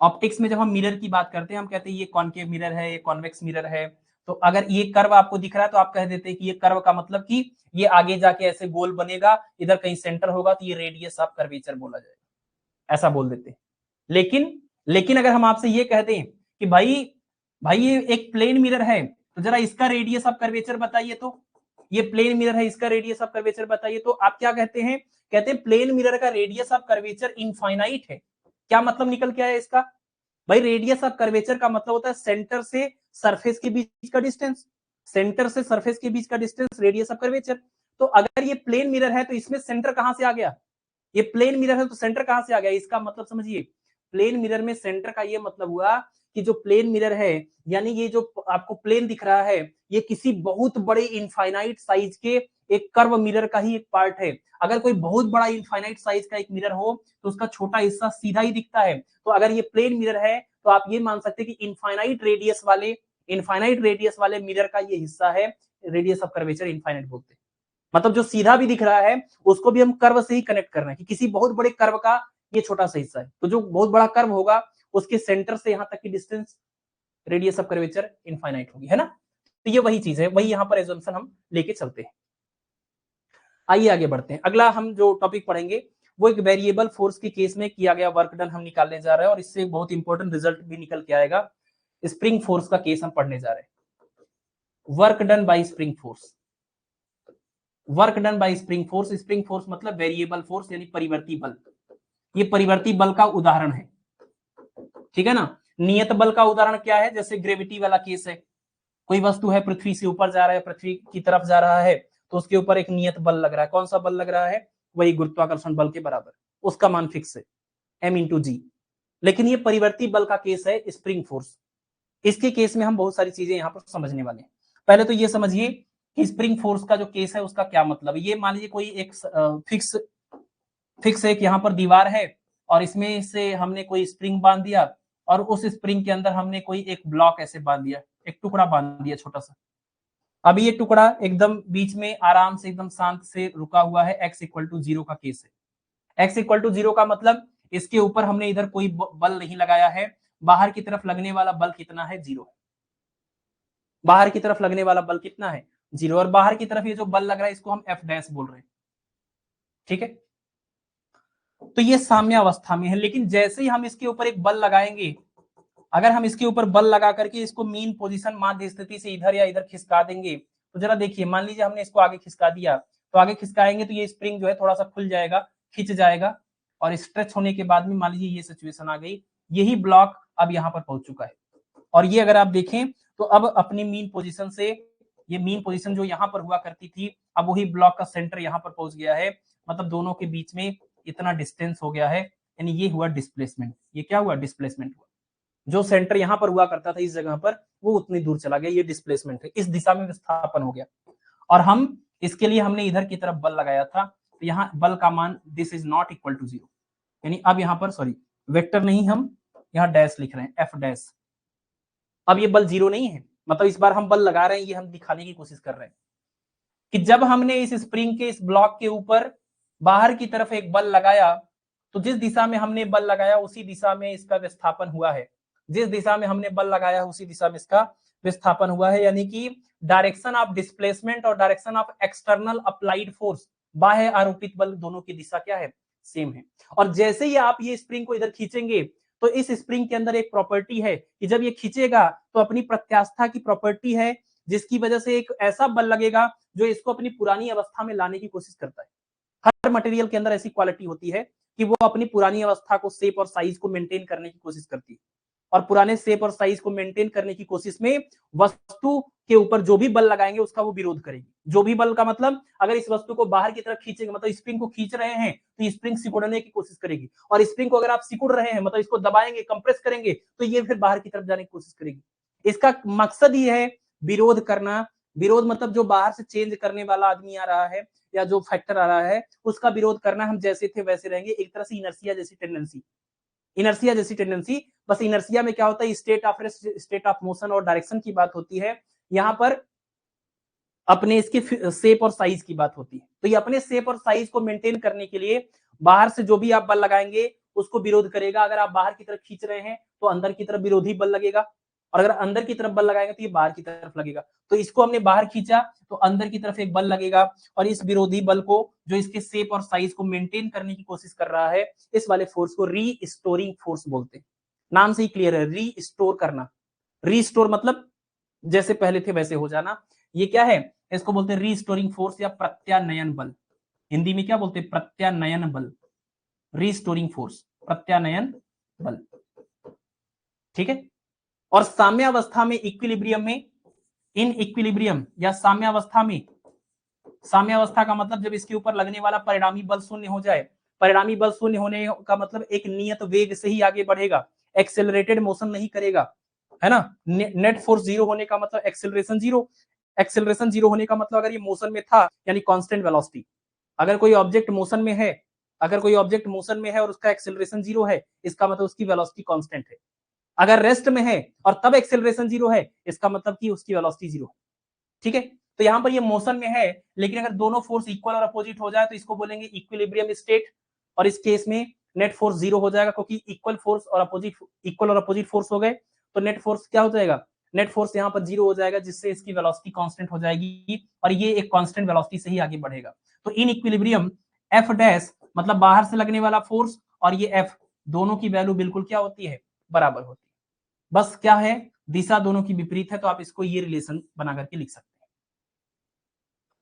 ऑप्टिक्स में जब हम मिरर की बात करते हैं हम कहते हैं ये कॉनकेव मिरर है, ये कॉन्वेक्स मिरर है। तो अगर ये कर्व आपको दिख रहा है तो आप कह देते हैं कि ये कर्व का मतलब कि ये आगे जाके ऐसे गोल बनेगा, इधर कहीं सेंटर होगा, तो ये रेडियस ऑफ कर्वेचर बोला जाएगा, ऐसा बोल देते हैं। लेकिन लेकिन अगर हम आपसे ये कह दें कि भाई भाई ये एक प्लेन मिरर है, तो जरा इसका रेडियस ऑफ कर्वेचर बताइए, तो ये प्लेन मिरर है, इसका रेडियस ऑफ कर्वेचर बताइए, तो आप क्या कहते हैं? कहते हैं प्लेन मिरर का रेडियस ऑफ कर्वेचर इनफाइनाइट है। क्या मतलब निकल के आया इसका? भाई रेडियस ऑफ कर्वेचर का मतलब होता है सेंटर से सरफेस के बीच का डिस्टेंस, सेंटर से सरफेस के बीच का डिस्टेंस रेडियस ऑफ कर्वेचर। तो अगर ये प्लेन मिरर है तो इसमें सेंटर कहां से आ गया? ये प्लेन मिरर है तो सेंटर कहां से आ गया? इसका मतलब समझिए, प्लेन मिरर में सेंटर का ये मतलब हुआ कि जो प्लेन मिरर है, यानी ये जो आपको प्लेन दिख रहा है, ये किसी बहुत बड़े इनफाइनाइट साइज के एक कर्व मिरर का ही एक पार्ट है। अगर कोई बहुत बड़ा इनफाइनाइट साइज का एक मिरर हो तो उसका छोटा हिस्सा सीधा ही दिखता है। तो अगर ये प्लेन मिरर है तो आप ये मान सकते हैं कि इनफाइनाइट रेडियस वाले मिरर का ये हिस्सा है, रेडियस ऑफ कर्वेचर इनफाइनाइट बोलते हैं। मतलब जो सीधा भी दिख रहा है उसको भी हम कर्व से ही कनेक्ट कर रहे हैं कि किसी बहुत बड़े कर्व का ये छोटा सा हिस्सा है। तो जो बहुत बड़ा कर्व होगा उसके सेंटर से यहां तक की distance radius of curvature infinite होगी, है ना। तो ये वही चीज है, वही यहाँ पर एजम्पशन हम लेके चलते हैं। आइए आगे बढ़ते हैं। अगला हम जो टॉपिक पढ़ेंगे वो एक वेरिएबल फोर्स के केस में किया गया वर्क डन हम निकालने जा रहे हैं, और इससे बहुत इंपॉर्टेंट रिजल्ट भी निकल के आएगा। स्प्रिंग फोर्स का केस हम पढ़ने जा रहे हैं। Work done by spring force, work done by spring force. Spring force मतलब वेरिएबल फोर्स यानी परिवर्ती बल। ये परिवर्ती बल का उदाहरण है, ठीक है ना। नियत बल का उदाहरण क्या है, जैसे ग्रेविटी वाला केस है। कोई वस्तु है पृथ्वी से ऊपर जा रहा है, पृथ्वी की तरफ जा रहा है, तो उसके ऊपर एक नियत बल लग रहा है। कौन सा बल लग रहा है, वही गुरुत्वाकर्षण बल के बराबर, उसका मान फिक्स है m/g। लेकिन ये परिवर्ती बल का केस है स्प्रिंग फोर्स। इसके केस में हम बहुत सारी चीजें यहाँ पर समझने वाले हैं। पहले तो ये समझिए कि स्प्रिंग फोर्स का जो केस है उसका क्या मतलब है। ये मान लीजिए कोई एक फिक्स एक यहाँ पर दीवार है और इसमें से हमने कोई स्प्रिंग बांध दिया, और उस स्प्रिंग के अंदर हमने कोई एक ब्लॉक ऐसे बांध दिया, एक टुकड़ा बांध दिया छोटा सा। अभी ये टुकड़ा एकदम बीच में आराम से एकदम शांत से रुका हुआ है, x = 0 का केस है। x = 0 का मतलब इसके ऊपर हमने इधर कोई बल नहीं लगाया है। बाहर की तरफ लगने वाला बल कितना है, 0 है। बाहर की तरफ लगने वाला बल कितना है, 0। और बाहर की तरफ ये जो बल लग रहा है इसको हम F' बोल रहे हैं, ठीक है। तो ये साम्य अवस्था में है, लेकिन जैसे ही हम इसके ऊपर एक बल लगाएंगे, अगर हम इसके ऊपर बल लगा करके इसको मीन पोजीशन माध्य स्थिति से इधर या इधर खिसका देंगे, तो जरा देखिए, मान लीजिए हमने इसको आगे खिसका दिया, तो आगे खिसकाएंगे तो ये स्प्रिंग जो है थोड़ा सा खुल जाएगा, खिंच जाएगा, और स्ट्रेच होने के बाद में मान लीजिए ये सिचुएशन आ गई, यही ब्लॉक अब यहाँ पर पहुंच चुका है। और ये अगर आप देखें तो अब अपनी मीन पोजीशन से, ये मीन पोजीशन जो यहाँ पर हुआ करती थी, अब वही ब्लॉक का सेंटर यहाँ पर पहुंच गया है। मतलब दोनों के बीच में इतना डिस्टेंस हो गया है, यानी ये हुआ डिस्प्लेसमेंट। ये क्या हुआ, डिस्प्लेसमेंट हुआ। जो सेंटर यहाँ पर हुआ करता था इस जगह पर, वो उतनी दूर चला गया, ये डिस्प्लेसमेंट है, इस दिशा में विस्थापन हो गया। और हम इसके लिए हमने इधर की तरफ बल लगाया था, तो यहाँ बल का मान this is not equal to 0, यानी अब यहाँ पर सॉरी वेक्टर नहीं, हम यहाँ डैश लिख रहे हैं, F'। अब ये बल 0 नहीं है, मतलब इस बार हम बल लगा रहे हैं, ये हम दिखाने की कोशिश कर रहे हैं कि जब हमने इस स्प्रिंग के इस ब्लॉक के ऊपर बाहर की तरफ एक बल लगाया, तो जिस दिशा में हमने बल लगाया उसी दिशा में इसका विस्थापन हुआ है। जिस दिशा में हमने बल लगाया उसी दिशा में इसका विस्थापन हुआ है, यानी कि डायरेक्शन ऑफ डिस्प्लेसमेंट और direction of external applied force, बाह्य आरोपित बल, दोनों की दिशा क्या है, सेम है। और जैसे ही आप ये स्प्रिंग को इधर खींचेंगे, तो इस स्प्रिंग के अंदर एक प्रॉपर्टी है कि जब ये खींचेगा तो अपनी प्रत्यास्था की प्रॉपर्टी है, जिसकी वजह से एक ऐसा बल लगेगा जो इसको अपनी पुरानी अवस्था में लाने की कोशिश करता है। हर मटेरियल के अंदर ऐसी क्वालिटी होती है कि वो अपनी पुरानी अवस्था को, शेप और साइज को मेंटेन करने की कोशिश करती है, और पुराने शेप और साइज को मेंटेन करने की कोशिश में वस्तु के ऊपर जो भी बल लगाएंगे उसका वो विरोध करेगी। जो भी बल का मतलब, अगर इस वस्तु को बाहर की तरफ खींचेंगे, मतलब स्प्रिंग को खींच रहे हैं, तो स्प्रिंग सिकुड़ने की कोशिश करेगी, और स्प्रिंग को अगर आप सिकुड़ रहे हैं, मतलब इसको दबाएंगे, कंप्रेस करेंगे, तो ये फिर बाहर की तरफ जाने की कोशिश करेगी। इसका मकसद ही है विरोध करना। विरोध मतलब जो बाहर से चेंज करने वाला आदमी आ रहा है या जो फैक्टर आ रहा है उसका विरोध करना। हम जैसे थे वैसे रहेंगे, एक तरह से इनर्शिया जैसी टेंडेंसी। इनर्शिया जैसी टेंडेंसी, बस इनर्शिया में क्या होता है, state of rest, state of motion और डायरेक्शन की बात होती है। यहाँ पर अपने इसके शेप और साइज की बात होती है। तो ये अपने शेप और साइज को मेंटेन करने के लिए बाहर से जो भी आप बल लगाएंगे उसको विरोध करेगा। अगर आप बाहर की तरफ खींच रहे हैं तो अंदर की तरफ विरोधी बल लगेगा, और अगर अंदर की तरफ बल लगाएंगे तो ये बाहर की तरफ लगेगा। तो इसको हमने बाहर खींचा तो अंदर की तरफ एक बल लगेगा, और इस विरोधी बल को, जो इसके शेप और साइज को मेंटेन करने की कोशिश कर रहा है, इस वाले फोर्स को रीस्टोरिंग फोर्स बोलते हैं। नाम से ही क्लियर है, रीस्टोर करना। रीस्टोर मतलब जैसे पहले थे वैसे हो जाना। ये क्या है, इसको बोलते हैं रीस्टोरिंग फोर्स या प्रत्यानयन बल। हिंदी में क्या बोलते हैं, प्रत्यानयन बल, रीस्टोरिंग फोर्स, प्रत्यानयन बल, ठीक है। और साम्यावस्था में, इक्विलिब्रियम में, इन इक्विलिब्रियम या साम्यावस्था में, साम्यावस्था का मतलब जब इसके ऊपर लगने वाला परिणामी बल शून्य हो जाए। परिणामी बल शून्य होने का मतलब एक नियत वेग से ही आगे बढ़ेगा, एक्सेलरेटेड मोशन नहीं करेगा। है ना। नेट फोर्स जीरो होने का मतलब एक्सेलरेशन जीरो, एक्सेलरेशन जीरो होने का मतलब अगर ये मोशन में था यानी कांस्टेंट वेलोसिटी। अगर कोई ऑब्जेक्ट मोशन में है, अगर कोई ऑब्जेक्ट मोशन में है और उसका एक्सेलरेशन जीरो है, इसका मतलब उसकी वेलोसिटी कांस्टेंट है। अगर रेस्ट में है और तब एक्सेलरेशन जीरो है, इसका मतलब कि उसकी वेलोसिटी जीरो है। ठीक है, तो यहां पर ये मोशन में है, लेकिन अगर दोनों फोर्स इक्वल और अपोजिट हो जाए तो इसको बोलेंगे इक्विलिब्रियम स्टेट, और इस केस में नेट फोर्स जीरो हो जाएगा, क्योंकि इक्वल और अपोजिट फोर्स हो गए, तो नेट फोर्स क्या हो जाएगा, नेट फोर्स यहाँ पर जीरो हो जाएगा, जिससे इसकी वेलोसिटी कांस्टेंट हो जाएगी और ये एक कांस्टेंट वेलोसिटी से ही आगे बढ़ेगा। तो इन इक्विलिब्रियम एफ डैश मतलब बाहर से लगने वाला फोर्स और ये एफ दोनों की वैल्यू बिल्कुल क्या होती है, बराबर होती है। बस क्या है, दिशा दोनों की विपरीत है, तो आप इसको ये रिलेशन बना करके लिख सकते हैं।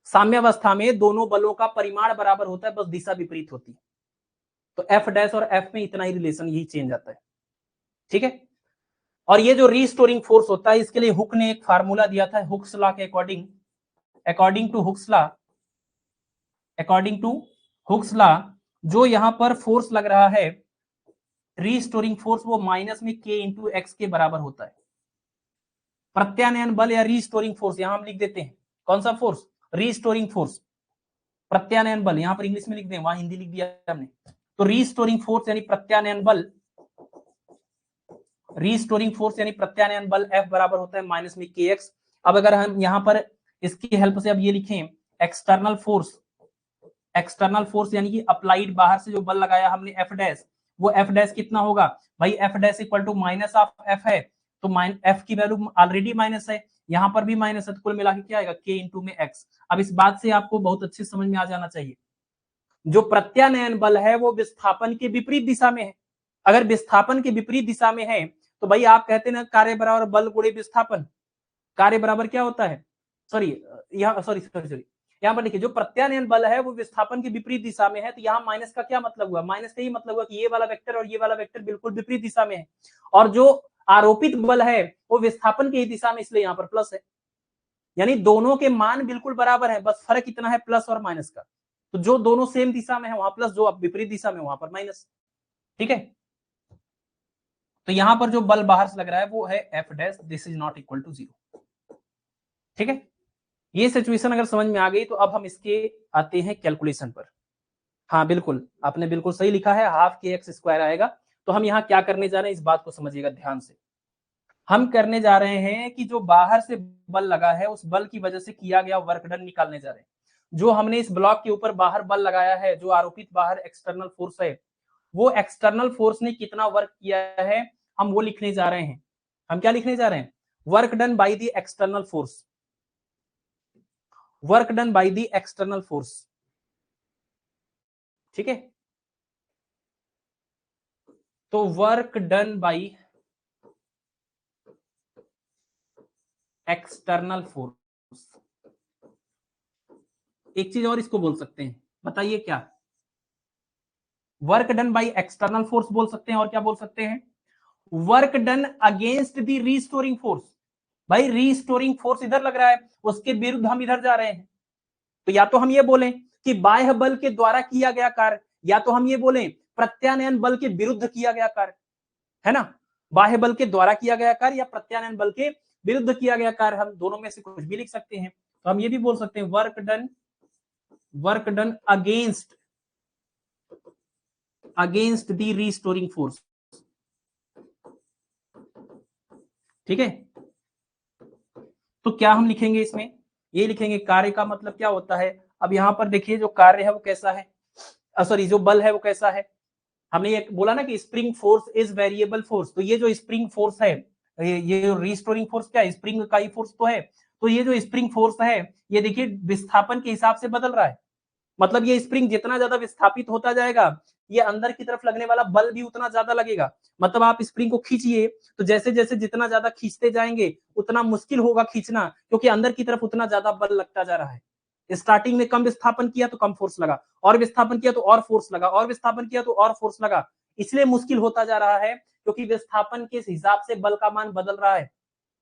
साम्यावस्था में दोनों बलों का परिमाण बराबर होता है, बस दिशा विपरीत होती है। तो एफ डैश और एफ में इतना ही रिलेशन, यही चेंज आता है। ठीक है, और ये जो रीस्टोरिंग फोर्स होता है, इसके लिए हुक ने एक फार्मूला दिया था, हुक्स लॉ के according, according to Hooke's law, जो यहां पर फोर्स लग रहा है रीस्टोरिंग फोर्स, वो माइनस में के इंटू एक्स के बराबर होता है। प्रत्यानयन बल या रीस्टोरिंग फोर्स यहां हम लिख देते हैं, कौन सा फोर्स, रीस्टोरिंग फोर्स। प्रत्यानयन बल यहां पर इंग्लिश में लिख दें, वहां हिंदी लिख दिया हमने। तो रीस्टोरिंग फोर्स यानी प्रत्यानयन बल, रीस्टोरिंग फोर्स यानी प्रत्यानयन बल एफ बराबर होता है माइनस में के एक्स। अब अगर हम यहां पर इसकी हेल्प से अब ये लिखें एक्सटर्नल फोर्स, एक्सटर्नल फोर्स यानी कि अप्लाइड बाहर से जो बल लगाया हमने एफ डैश, वो एफ डैश कितना होगा भाई, F dash equal to minus of F है, तो एफ की वैल्यू ऑलरेडी माइनस है, यहां पर भी माइनस है, तो कुल मिला के क्या आएगा के इंटू में एक्स। अब इस बात से आपको बहुत अच्छे समझ में आ जाना चाहिए, जो प्रत्यानयन बल है वो विस्थापन के विपरीत दिशा में है। अगर विस्थापन के विपरीत दिशा में है तो भाई आप कहते हैं ना कार्य बराबर बल गुणे विस्थापन, कार्य बराबर क्या होता है, सॉरी यहाँ पर देखिए, जो प्रत्यानयन बल है वो विस्थापन की विपरीत दिशा में है, तो यहाँ माइनस का क्या मतलब हुआ, माइनस का ही मतलब हुआ कि ये वाला वेक्टर और ये वाला वेक्टर बिल्कुल विपरीत दिशा में है, और जो आरोपित बल है वो विस्थापन की दिशा में, इसलिए यहाँ पर प्लस है। यानी दोनों के मान बिल्कुल बराबर है, बस फर्क इतना है प्लस और माइनस का। तो जो दोनों सेम दिशा में है वहां प्लस, जो विपरीत दिशा में वहां पर माइनस। ठीक है, तो यहां पर जो बल बाहर से लग रहा है वो है F dash, this is not equal to zero. ठीक है, ये सिचुएशन अगर समझ में आ गई तो अब हम इसके आते हैं कैलकुलेशन पर। हाँ बिल्कुल, आपने बिल्कुल सही लिखा है, हाफ के एक्स स्क्वायर आएगा। तो हम यहाँ क्या करने जा रहे हैं, इस बात को समझिएगा ध्यान से। हम करने जा रहे हैं कि जो बाहर से बल लगा है उस बल की वजह से किया गया वर्क डन निकालने जा रहे हैं। जो हमने इस ब्लॉक के ऊपर बाहर बल लगाया है, जो आरोपित बाहर एक्सटर्नल फोर्स है, वो एक्सटर्नल फोर्स ने कितना वर्क किया है हम वो लिखने जा रहे हैं। हम क्या लिखने जा रहे हैं, work done by the external force, work done by the external force. ठीक है, तो work done by external force, एक चीज और इसको बोल सकते हैं, बताइए क्या, work done by external force बोल सकते हैं, और क्या बोल सकते हैं, work done against the restoring force. भाई रीस्टोरिंग फोर्स इधर लग रहा है, उसके विरुद्ध हम इधर जा रहे हैं, तो या तो हम ये बोलें कि बाह्य बल के द्वारा किया गया कार्य, या तो हम ये बोलें प्रत्यानयन बल के विरुद्ध किया गया कार्य, है ना। बाह्य बल के द्वारा किया गया कार्य या प्रत्यानयन बल के विरुद्ध किया गया कार्य, हम दोनों में से कुछ भी लिख सकते हैं। तो हम ये भी बोल सकते हैं work done against the restoring force. ठीक है, तो क्या हम लिखेंगे इसमें, ये लिखेंगे कार्य का मतलब क्या होता है। अब यहां पर देखिए जो कार्य है वो कैसा है, सॉरी जो बल है वो कैसा है, हमने ये बोला ना कि spring force is variable force, तो ये जो स्प्रिंग फोर्स है, ये जो रीस्टोरिंग फोर्स क्या है, स्प्रिंग का ही फोर्स तो है। तो ये जो स्प्रिंग फोर्स है ये देखिए विस्थापन के हिसाब से बदल रहा है, मतलब ये स्प्रिंग जितना ज्यादा विस्थापित होता जाएगा ये अंदर की तरफ लगने वाला बल भी उतना ज्यादा लगेगा। मतलब आप स्प्रिंग को खींचिए तो जैसे जैसे जितना ज्यादा खींचते जाएंगे उतना मुश्किल होगा खींचना, क्योंकि अंदर की तरफ उतना ज्यादा बल लगता जा रहा है। स्टार्टिंग में कम विस्थापन किया तो कम फोर्स लगा, और विस्थापन किया तो और फोर्स लगा, और विस्थापन किया तो और फोर्स लगा, इसलिए मुश्किल होता जा रहा है, क्योंकि विस्थापन के हिसाब से बल का मान बदल रहा है,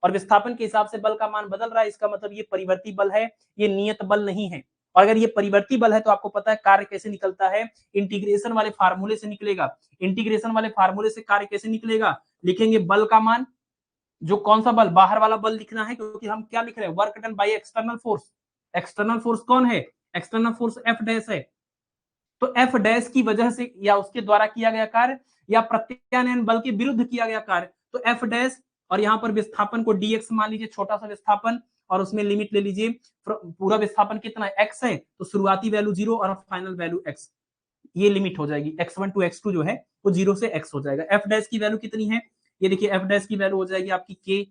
और विस्थापन के हिसाब से बल का मान बदल रहा है, इसका मतलब ये परिवर्ती बल है, ये नियत बल नहीं है। और अगर ये परिवर्ती बल है तो आपको पता है कार्य कैसे निकलता है, इंटीग्रेशन वाले फार्मूले से निकलेगा। इंटीग्रेशन वाले फार्मूले से कार्य कैसे निकलेगा, लिखेंगे बल का मान जो कौन सा बल, बाहर वाला बल लिखना है, क्योंकि हम क्या लिख रहे हैं, work done by external force. External force कौन है, एक्सटर्नल फोर्स एफ डैश है। तो एफ डैश की वजह से या उसके द्वारा किया गया कार्य या प्रत्यानयन बल के विरुद्ध किया गया कार्य, तो एफ डैश, और यहाँ पर विस्थापन को dx मान लीजिए, छोटा सा विस्थापन, और उसमें लिमिट ले लीजिए, पूरा विस्थापन कितना x है, तो शुरुआती वैल्यू 0 और फाइनल वैल्यू x, ये लिमिट हो जाएगी, x1 टू x2 जो है वो 0 से x हो जाएगा। एफ डैश की वैल्यू कितनी है, ये देखिए एफ डैश की वैल्यू हो जाएगी आपकी k,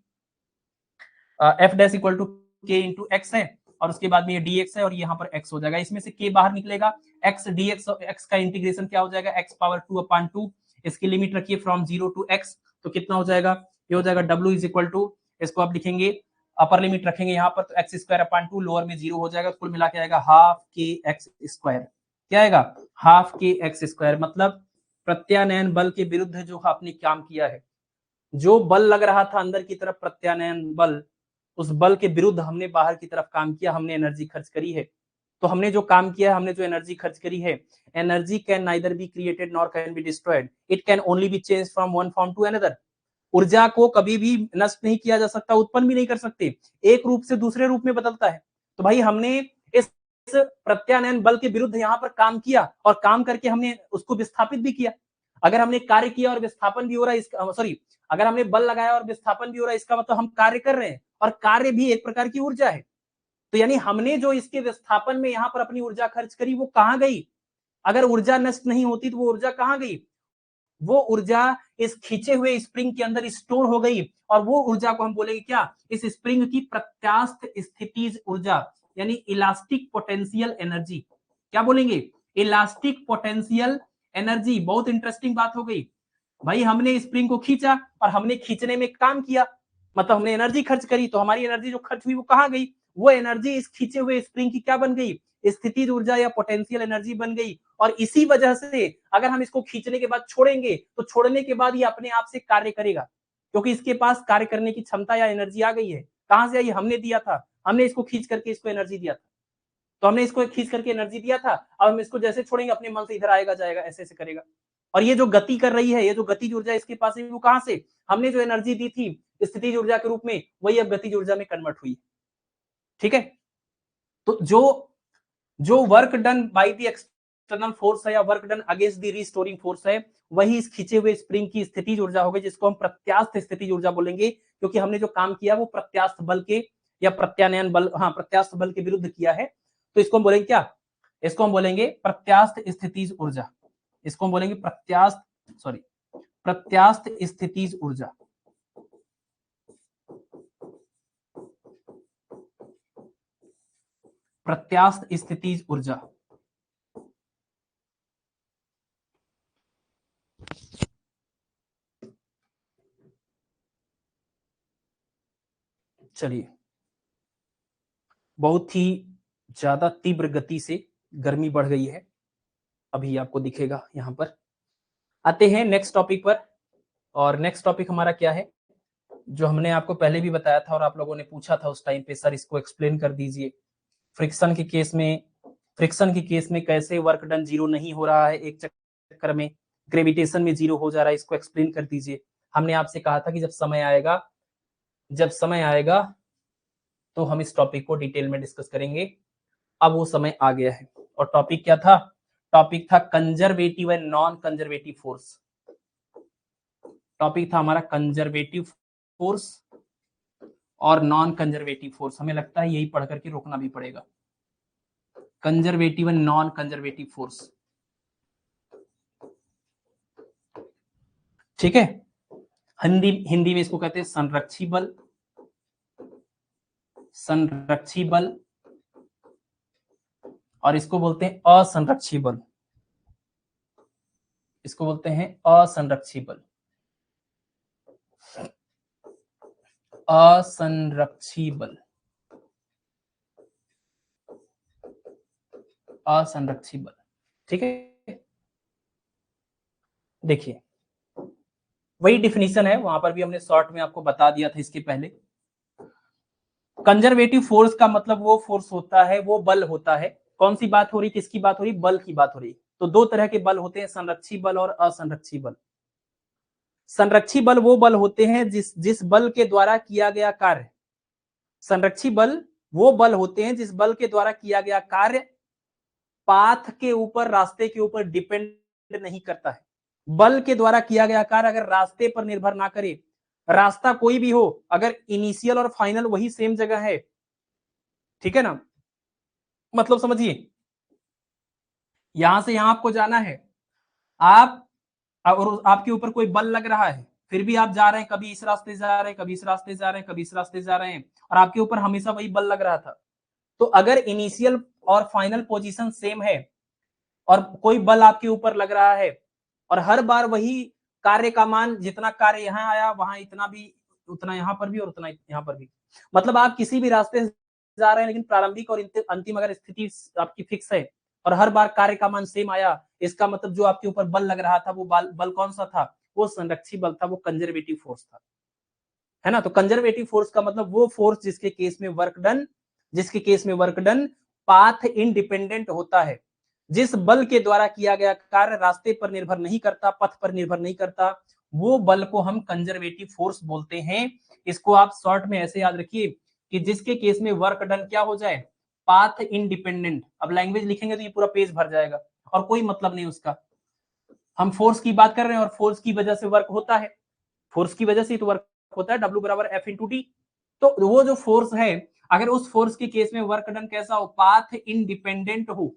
F dash equal to k into X है, और उसके बाद में ये dx है और यहाँ पर x हो जाएगा, इसमें से k बाहर निकलेगा, x dx x का इंटीग्रेशन क्या हो जाएगा, x पावर 2/2, इसकी लिमिट रखिए फ्रॉम 0 टू x, तो कितना हो जाएगा, ये हो जाएगा w इज इक्वल टू, इसको आप लिखेंगे, अपर लिमिट रखेंगे यहाँ पर, तो x स्क्वायर अपॉन 2, लोअर में 0 हो जाएगा, कुल मिला के आएगा हाफ के एक्स स्क्वायर, क्या आएगा, हाफ के एक्स स्क्वायर। मतलब प्रत्यानयन बल के विरुद्ध जो आपने काम किया है, जो बल लग रहा था अंदर की तरफ प्रत्यानयन बल, उस बल के विरुद्ध हमने बाहर की तरफ काम किया, हमने एनर्जी खर्च करी है। तो हमने जो काम किया है, हमने जो एनर्जी खर्च करी है, energy can neither be created nor can be destroyed, it can only be change from one form to another. ऊर्जा को कभी भी नष्ट नहीं किया जा सकता, उत्पन्न भी नहीं कर सकते, एक रूप से दूसरे रूप में बदलता है। तो भाई हमने इस प्रत्यानयन बल के विरुद्ध यहाँ पर काम किया, और काम करके हमने उसको विस्थापित भी किया। अगर हमने कार्य किया और विस्थापन भी हो रहा है, सॉरी, अगर हमने बल लगाया और विस्थापन भी हो रहा है, इसका मतलब हम कार्य कर रहे हैं, और कार्य भी एक प्रकार की ऊर्जा है। तो यानी हमने जो इसके विस्थापन में यहाँ पर अपनी ऊर्जा खर्च करी, वो कहाँ गई, अगर ऊर्जा नष्ट नहीं होती तो वो ऊर्जा कहाँ गई, वो ऊर्जा इस खींचे हुए स्प्रिंग के अंदर स्टोर हो गई, और वो ऊर्जा को हम बोलेंगे क्या, इस स्प्रिंग की प्रत्यास्थ स्थितिज ऊर्जा, यानी इलास्टिक पोटेंशियल एनर्जी। क्या बोलेंगे, इलास्टिक पोटेंशियल एनर्जी। बहुत इंटरेस्टिंग बात हो गई भाई, हमने स्प्रिंग को खींचा और हमने खींचने में काम किया, मतलब हमने एनर्जी खर्च करी, तो हमारी एनर्जी जो खर्च हुई वो कहाँ गई, वो एनर्जी इस खींचे हुए स्प्रिंग की क्या बन गई, स्थितिज ऊर्जा या पोटेंशियल एनर्जी बन गई। और इसी वजह से अगर हम इसको खींचने के बाद छोड़ेंगे, तो छोड़ने के बाद ये अपने आप से कार्य करेगा, क्योंकि इसके पास कार्य करने की क्षमता या एनर्जी आ गई है। कहां से आई, हमने दिया था, हमने इसको खींच करके इसको एनर्जी दिया था, तो हमने इसको खींच करके एनर्जी दिया था, अब हम इसको जैसे छोड़ेंगे अपने मन से इधर आएगा जाएगा, ऐसे ऐसे करेगा। और ये जो गति कर रही है, ये जो गतिज ऊर्जा इसके पास है, वो कहां से, हमने जो एनर्जी दी थी स्थितिज ऊर्जा के रूप में, वही अब गतिज ऊर्जा में कन्वर्ट हुई। ठीक है, तो जो जो work done by the external force है या work done against the restoring force है, वही इस खींचे हुए स्प्रिंग की स्थितिज ऊर्जा होगी, जिसको हम प्रत्यास्थ स्थितिज ऊर्जा बोलेंगे, क्योंकि हमने जो काम किया वो प्रत्यास्थ बल के या प्रत्यानयन बल, हाँ प्रत्यास्थ बल के विरुद्ध किया है। तो इसको हम बोलेंगे क्या, इसको हम बोलेंगे प्रत्यास्थ स्थितिज ऊर्जा, इसको हम बोलेंगे प्रत्यास्थ स्थितिज ऊर्जा। प्रत्यास्थ स्थितिज ऊर्जा। चलिए, बहुत ही ज्यादा तीव्र गति से गर्मी बढ़ गई है, अभी आपको दिखेगा यहां पर। आते हैं नेक्स्ट टॉपिक पर, और नेक्स्ट टॉपिक हमारा क्या है, जो हमने आपको पहले भी बताया था और आप लोगों ने पूछा था उस टाइम पे, सर इसको एक्सप्लेन कर दीजिए। फ्रिक्शन के केस में कैसे वर्क डन जीरो नहीं हो रहा है एक चक्कर में, ग्रेविटेशन में जीरो हो जा रहा है, इसको एक्सप्लेन कर दीजिए। हमने आपसे कहा था कि जब समय आएगा तो हम इस टॉपिक को डिटेल में डिस्कस करेंगे। अब वो समय आ गया है, और टॉपिक क्या था, टॉपिक था conservative and non conservative force. Topic था हमारा कंजर्वेटिव फोर्स और नॉन कंजर्वेटिव फोर्स। हमें लगता है यही पढ़ करके रोकना भी पड़ेगा, conservative and non conservative force. ठीक है, हिंदी में इसको कहते हैं संरक्षी बल, और इसको बोलते हैं असंरक्षी बल, इसको बोलते हैं असंरक्षी बल, असंरक्षी बल, असंरक्षी बल। ठीक है, देखिए वही डिफिनीशन है, वहां पर भी हमने शॉर्ट में आपको बता दिया था इसके पहले। कंजर्वेटिव फोर्स का मतलब वो फोर्स होता है, वो बल होता है, कौन सी बात हो रही, किसकी बात हो रही, बल की बात हो रही। तो दो तरह के बल होते हैं, संरक्षी बल और असंरक्षी बल। संरक्षी बल वो बल होते हैं जिस बल के द्वारा किया गया कार्य, संरक्षी बल वो बल होते हैं जिस बल के द्वारा किया गया कार्य पाथ के ऊपर, रास्ते के ऊपर डिपेंड नहीं करता है। बल के द्वारा किया गया कार्य अगर रास्ते पर निर्भर ना करे, रास्ता कोई भी हो, अगर इनिशियल और फाइनल वही सेम जगह है, ठीक है ना, मतलब समझिए यहां से यहां आपको जाना है, आप और आपके ऊपर कोई बल लग रहा है, फिर भी आप जा रहे हैं, कभी इस रास्ते से जा रहे हैं, कभी इस रास्ते से जा रहे हैं, कभी इस रास्ते से जा रहे हैं, और आपके ऊपर हमेशा वही बल लग रहा था। तो अगर इनिशियल और फाइनल पोजीशन सेम है और कोई बल आपके ऊपर लग रहा है और हर बार वही कार्य का मान, जितना कार्य यहाँ आया वहां इतना भी, उतना यहाँ पर भी और उतना यहाँ पर भी, मतलब आप किसी भी रास्ते से जा रहे हैं लेकिन प्रारंभिक और अंतिम अगर स्थिति आपकी फिक्स है और हर बार कार्य का मान सेम आया, इसका मतलब जो आपके ऊपर बल लग रहा था वो बल कौन सा था, वो संरक्षी बल था, वो कंजर्वेटिव फोर्स था, है ना। तो कंजर्वेटिव फोर्स का मतलब वो फोर्स जिसके केस में वर्क डन, जिसके केस में वर्क डन पाथ इंडिपेंडेंट होता है, जिस बल के द्वारा किया गया कार्य रास्ते पर निर्भर नहीं करता, पथ पर निर्भर नहीं करता, वो बल को हम कंजर्वेटिव फोर्स बोलते हैं। इसको आप शॉर्ट में ऐसे याद रखिए कि जिसके केस में वर्क डन क्या हो जाए, पाथ इंडिपेंडेंट। अब लैंग्वेज लिखेंगे तो ये पूरा पेज भर जाएगा और कोई मतलब नहीं उसका। हम फोर्स की बात कर रहे हैं और फोर्स की वजह से वर्क होता है, फोर्स की वजह से तो वर्क होता है, W बराबर F इंटू टी। तो वो जो फोर्स है, अगर उस फोर्स के केस में वर्क डन कैसा हो, पाथ इंडिपेंडेंट हो,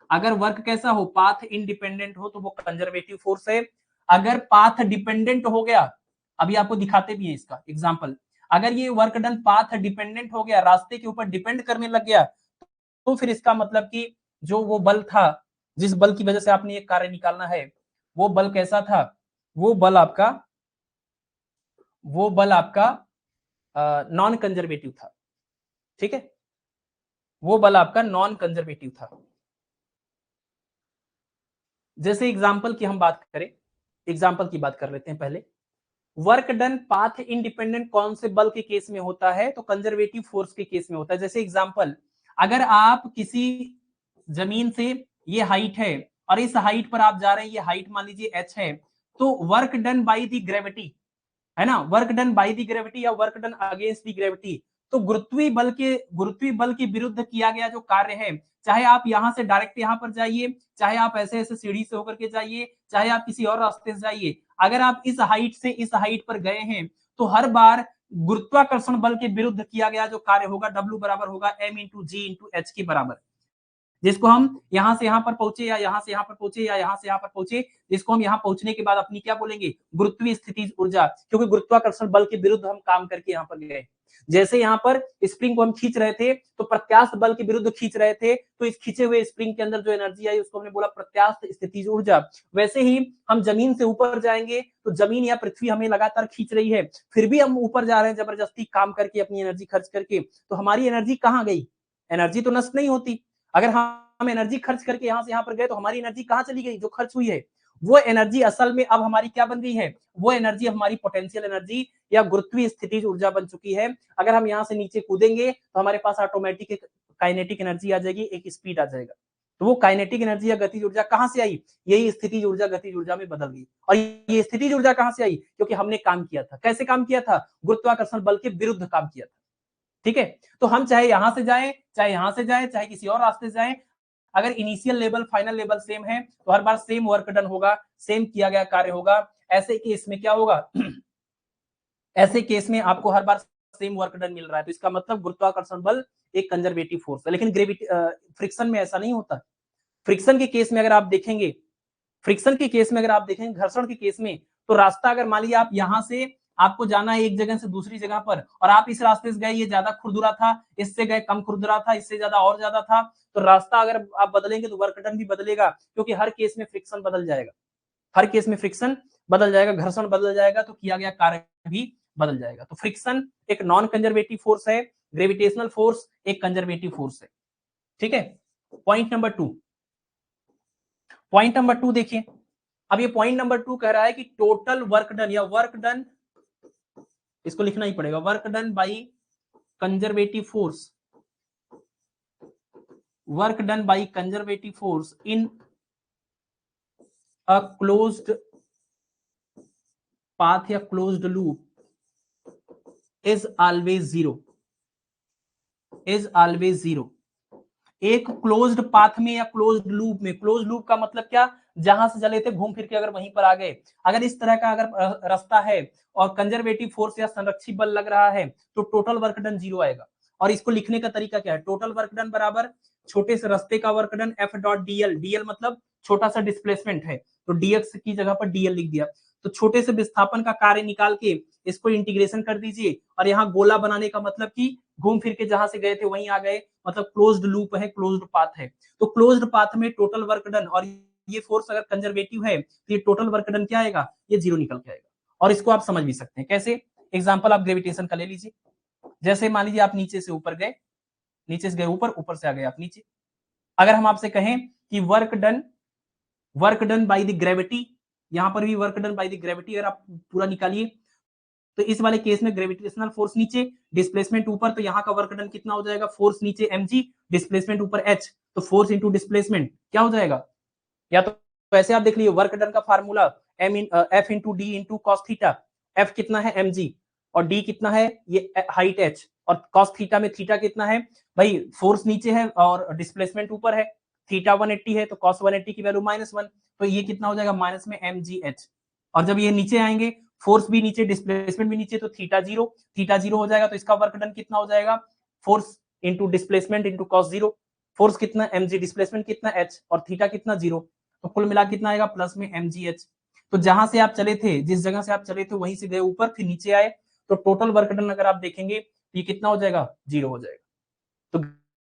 अगर वर्क कैसा हो, पाथ इंडिपेंडेंट हो, तो वो कंजर्वेटिव फोर्स है। अगर पाथ डिपेंडेंट हो गया, अभी आपको दिखाते भी है इसका एग्जांपल, अगर ये वर्क डन पाथ डिपेंडेंट हो गया, रास्ते के ऊपर डिपेंड करने लग गया, तो फिर इसका मतलब कि जो वो बल था, जिस बल की वजह से आपने ये कार्य निकालना है, वो बल कैसा था, वो बल आपका, वो बल आपका नॉन कंजर्वेटिव था, ठीक है, वो बल आपका नॉन कंजर्वेटिव था। जैसे एग्जांपल की हम बात करें, एग्जांपल की बात कर लेते हैं पहले। वर्क डन पाथ इंडिपेंडेंट कौन से बल के केस में होता है, तो कंजर्वेटिव फोर्स के केस में होता है। जैसे एग्जांपल, अगर आप किसी जमीन से, ये हाइट है और इस हाइट पर आप जा रहे हैं, ये हाइट मान लीजिए h है, तो work done by the gravity, है ना, work done by the gravity या work done against the gravity, तो गुरुत्वीय बल के विरुद्ध किया गया जो कार्य है, चाहे आप यहां से डायरेक्ट यहां पर जाइए, चाहे आप ऐसे ऐसे सीढ़ी से होकर के जाइए, चाहे आप किसी और रास्ते से जाइए, अगर आप इस हाइट से इस हाइट पर गए हैं, तो हर बार गुरुत्वाकर्षण बल के विरुद्ध किया गया जो कार्य होगा, W बराबर होगा M इंटू जी इंटू एच के बराबर, जिसको हम यहां से यहां पर पहुंचे या यहां से यहां पर पहुंचे या यहां से यहां पर पहुंचे, जिसको हम यहां पहुंचने के बाद अपनी क्या बोलेंगे, गुरुत्वीय स्थिति ऊर्जा, क्योंकि गुरुत्वाकर्षण बल के विरुद्ध हम काम करके यहां पर गए। जैसे यहां पर स्प्रिंग को हम खींच रहे थे, तो प्रत्यास्थ बल के विरुद्ध खींच रहे थे, तो इस खींचे हुए स्प्रिंग के अंदर जो एनर्जी आई उसको हमने बोला प्रत्यास्थ स्थितिज ऊर्जा। वैसे ही हम जमीन से ऊपर जाएंगे, तो जमीन या पृथ्वी हमें लगातार खींच रही है, फिर भी हम ऊपर जा रहे हैं जबरदस्ती काम करके, अपनी एनर्जी खर्च करके, तो हमारी एनर्जी कहां गई, एनर्जी तो नष्ट नहीं होती। अगर हम एनर्जी खर्च करके यहां से यहां पर गए, तो हमारी एनर्जी कहां चली गई, जो खर्च हुई है, वो एनर्जी असल में अब हमारी क्या बन गई है, वो एनर्जी हमारी पोटेंशियल एनर्जी या गुरुत्वीय स्थितिज ऊर्जा बन चुकी है। अगर हम यहां से नीचे कूदेंगे, तो हमारे पास ऑटोमेटिक एक काइनेटिक एनर्जी आ जाएगी, एक स्पीड आ जाएगा। तो वो काइनेटिक एनर्जी या गतिज ऊर्जा कहां से आई, यही स्थितिज ऊर्जा गतिज ऊर्जा में बदल गई। और ये स्थितिज ऊर्जा कहां से आई, क्योंकि हमने काम किया था। कैसे काम किया था, गुरुत्वाकर्षण बल के विरुद्ध काम किया था, ठीक है। तो हम चाहे यहां से जाएं, चाहे यहां से जाएं, चाहे किसी और रास्ते से जाएं, अगर initial level final level same है, तो हर बार सेम वर्क डन होगा, सेम किया गया कार्य होगा। ऐसे केस में क्या होगा ऐसे केस में आपको हर बार सेम वर्क डन मिल रहा है, तो इसका मतलब गुरुत्वाकर्षण बल एक कंजर्वेटिव फोर्स है। लेकिन ग्रेविटी फ्रिक्शन में ऐसा नहीं होता। फ्रिक्शन के केस में अगर आप देखेंगे, फ्रिक्शन के केस में अगर आप देखेंगे, घर्षण के केस में, तो रास्ता अगर मान लीजिए आप यहां से, आपको जाना है एक जगह से दूसरी जगह पर, और आप इस रास्ते से गए, ये ज्यादा खुरदुरा था, इससे गए कम खुरदुरा था, इससे ज्यादा और ज्यादा था, तो रास्ता अगर आप बदलेंगे तो वर्क डन भी बदलेगा, क्योंकि हर केस में फ्रिक्शन बदल जाएगा, हर केस में फ्रिक्शन बदल जाएगा, घर्षण बदल जाएगा, तो किया गया कार्य भी बदल जाएगा। तो फ्रिक्शन एक नॉन कंजर्वेटिव फोर्स है, ग्रेविटेशनल फोर्स एक कंजर्वेटिव फोर्स है, ठीक है। पॉइंट नंबर 2, पॉइंट नंबर 2 देखिए। अब ये पॉइंट नंबर 2 कह रहा है कि टोटल वर्क डन या वर्क डन, इसको लिखना ही पड़ेगा, work done by conservative force, work done by conservative force in a closed path या closed loop is always zero, is always zero. एक क्लोज्ड पाथ में या क्लोज्ड लूप में, क्लोज्ड लूप का मतलब क्या, जहां से चले थे घूम फिर के अगर वहीं पर आ गए, अगर इस तरह का अगर रास्ता है और कंजर्वेटिव फोर्स या संरक्षी बल लग रहा है तो टोटल वर्क डन जीरो आएगा। और इसको लिखने का तरीका क्या है, टोटल वर्क डन बराबर छोटे से रास्ते का work done F dot DL, DL मतलब छोटा सा डिस्प्लेसमेंट है तो डीएक्स की जगह पर डीएल लिख दिया। तो छोटे से विस्थापन का कार्य निकाल के इसको इंटीग्रेशन कर दीजिए और यहाँ गोला बनाने का मतलब कि घूम फिर के जहां से गए थे वहीं आ गए, मतलब क्लोज्ड लूप है, क्लोज्ड पाथ है। तो क्लोज्ड पाथ में टोटल वर्क डन, और ये फोर्स अगर कंजर्वेटिव है तो ये टोटल वर्क डन क्या आएगा, ये जीरो निकल के आएगा। और इसको आप समझ भी सकते हैं कैसे, एग्जांपल आप ग्रेविटेशन का ले लीजिए। जैसे मान लीजिए आप नीचे से ऊपर गए, नीचे से गए ऊपर, ऊपर से आ गए आप नीचे। अगर हम आपसे कहें कि work done by the gravity, यहां पर भी work done by the gravity अगर आप पूरा निकालिए तो इस वाले केस में ग्रेविटेशनल फोर्स नीचे, डिस्प्लेसमेंट ऊपर, तो यहाँ का वर्क डन कितना हो जाएगा, फोर्स नीचे mg, डिस्प्लेसमेंट ऊपर h, तो फोर्स इंटू डिस्प्लेसमेंट क्या हो जाएगा, या तो ऐसे आप देख लीजिए वर्क डन का formula f into D into cos theta, f कितना है mg और d कितना है ये हाइट h, और कॉस थीटा में थीटा कितना है भाई, फोर्स नीचे है और डिस्प्लेसमेंट ऊपर है, थीटा 180 है तो कॉस 180 की वैल्यू -1, तो ये कितना हो जाएगा माइनस में mgh। और जब ये नीचे आएंगे, फोर्स भी नीचे डिस्प्लेसमेंट भी नीचे, तो थीटा जीरो हो जाएगा, तो इसका वर्क डन कितना हो जाएगा, force into displacement into cos zero, force कितना mg, डिस्प्लेसमेंट कितना h और थीटा कितना जीरो, तो कुल मिला कितना आएगा प्लस में mgh। तो जहां से आप चले थे, जिस जगह से आप चले थे वहीं से गए ऊपर, फिर नीचे आए, तो टोटल वर्क डन अगर आप देखेंगे तो ये कितना हो जाएगा, जीरो हो जाएगा। तो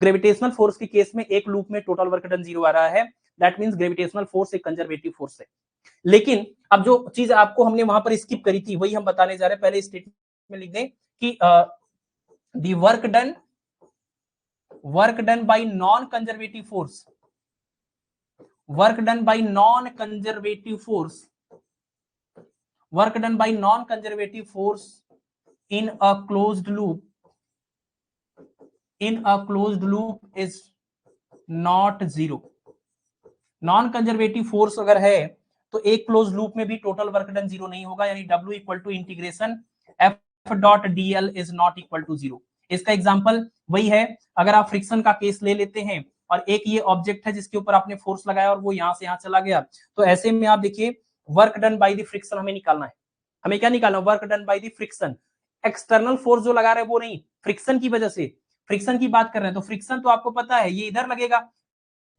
ग्रेविटेशनल फोर्स के केस में एक लूप में टोटल वर्क डन जीरो आ रहा है, दैट मींस ग्रेविटेशनल फोर्स एक कंजर्वेटिव फोर्स है। लेकिन अब जो चीज आपको हमने वहां पर स्किप करी थी वही हम बताने जा रहे हैं, पहले स्टेटमेंट में लिख दें कि the work done by non conservative force, work done by non conservative force, work done by non conservative force in a closed loop, in a closed loop is not zero. Non conservative force अगर है तो एक क्लोज लूप में भी टोटल वर्क डन जीरो नहीं होगा, यानी W equal to integration F dot DL is not equal to zero. इसका एग्जांपल वही है, अगर आप फ्रिक्शन का केस ले लेते हैं और एक ये ऑब्जेक्ट है जिसके ऊपर आपने फोर्स लगाया और वो यहां से यहां चला गया, तो ऐसे में आप देखिए work done by the friction हमें निकालना है, हमें क्या निकालना है, work done by the friction. External force जो लगा रहे हैं वो नहीं, फ्रिक्शन की वजह से, फ्रिक्शन की बात कर रहे हैं, तो फ्रिक्शन तो आपको पता है ये इधर लगेगा,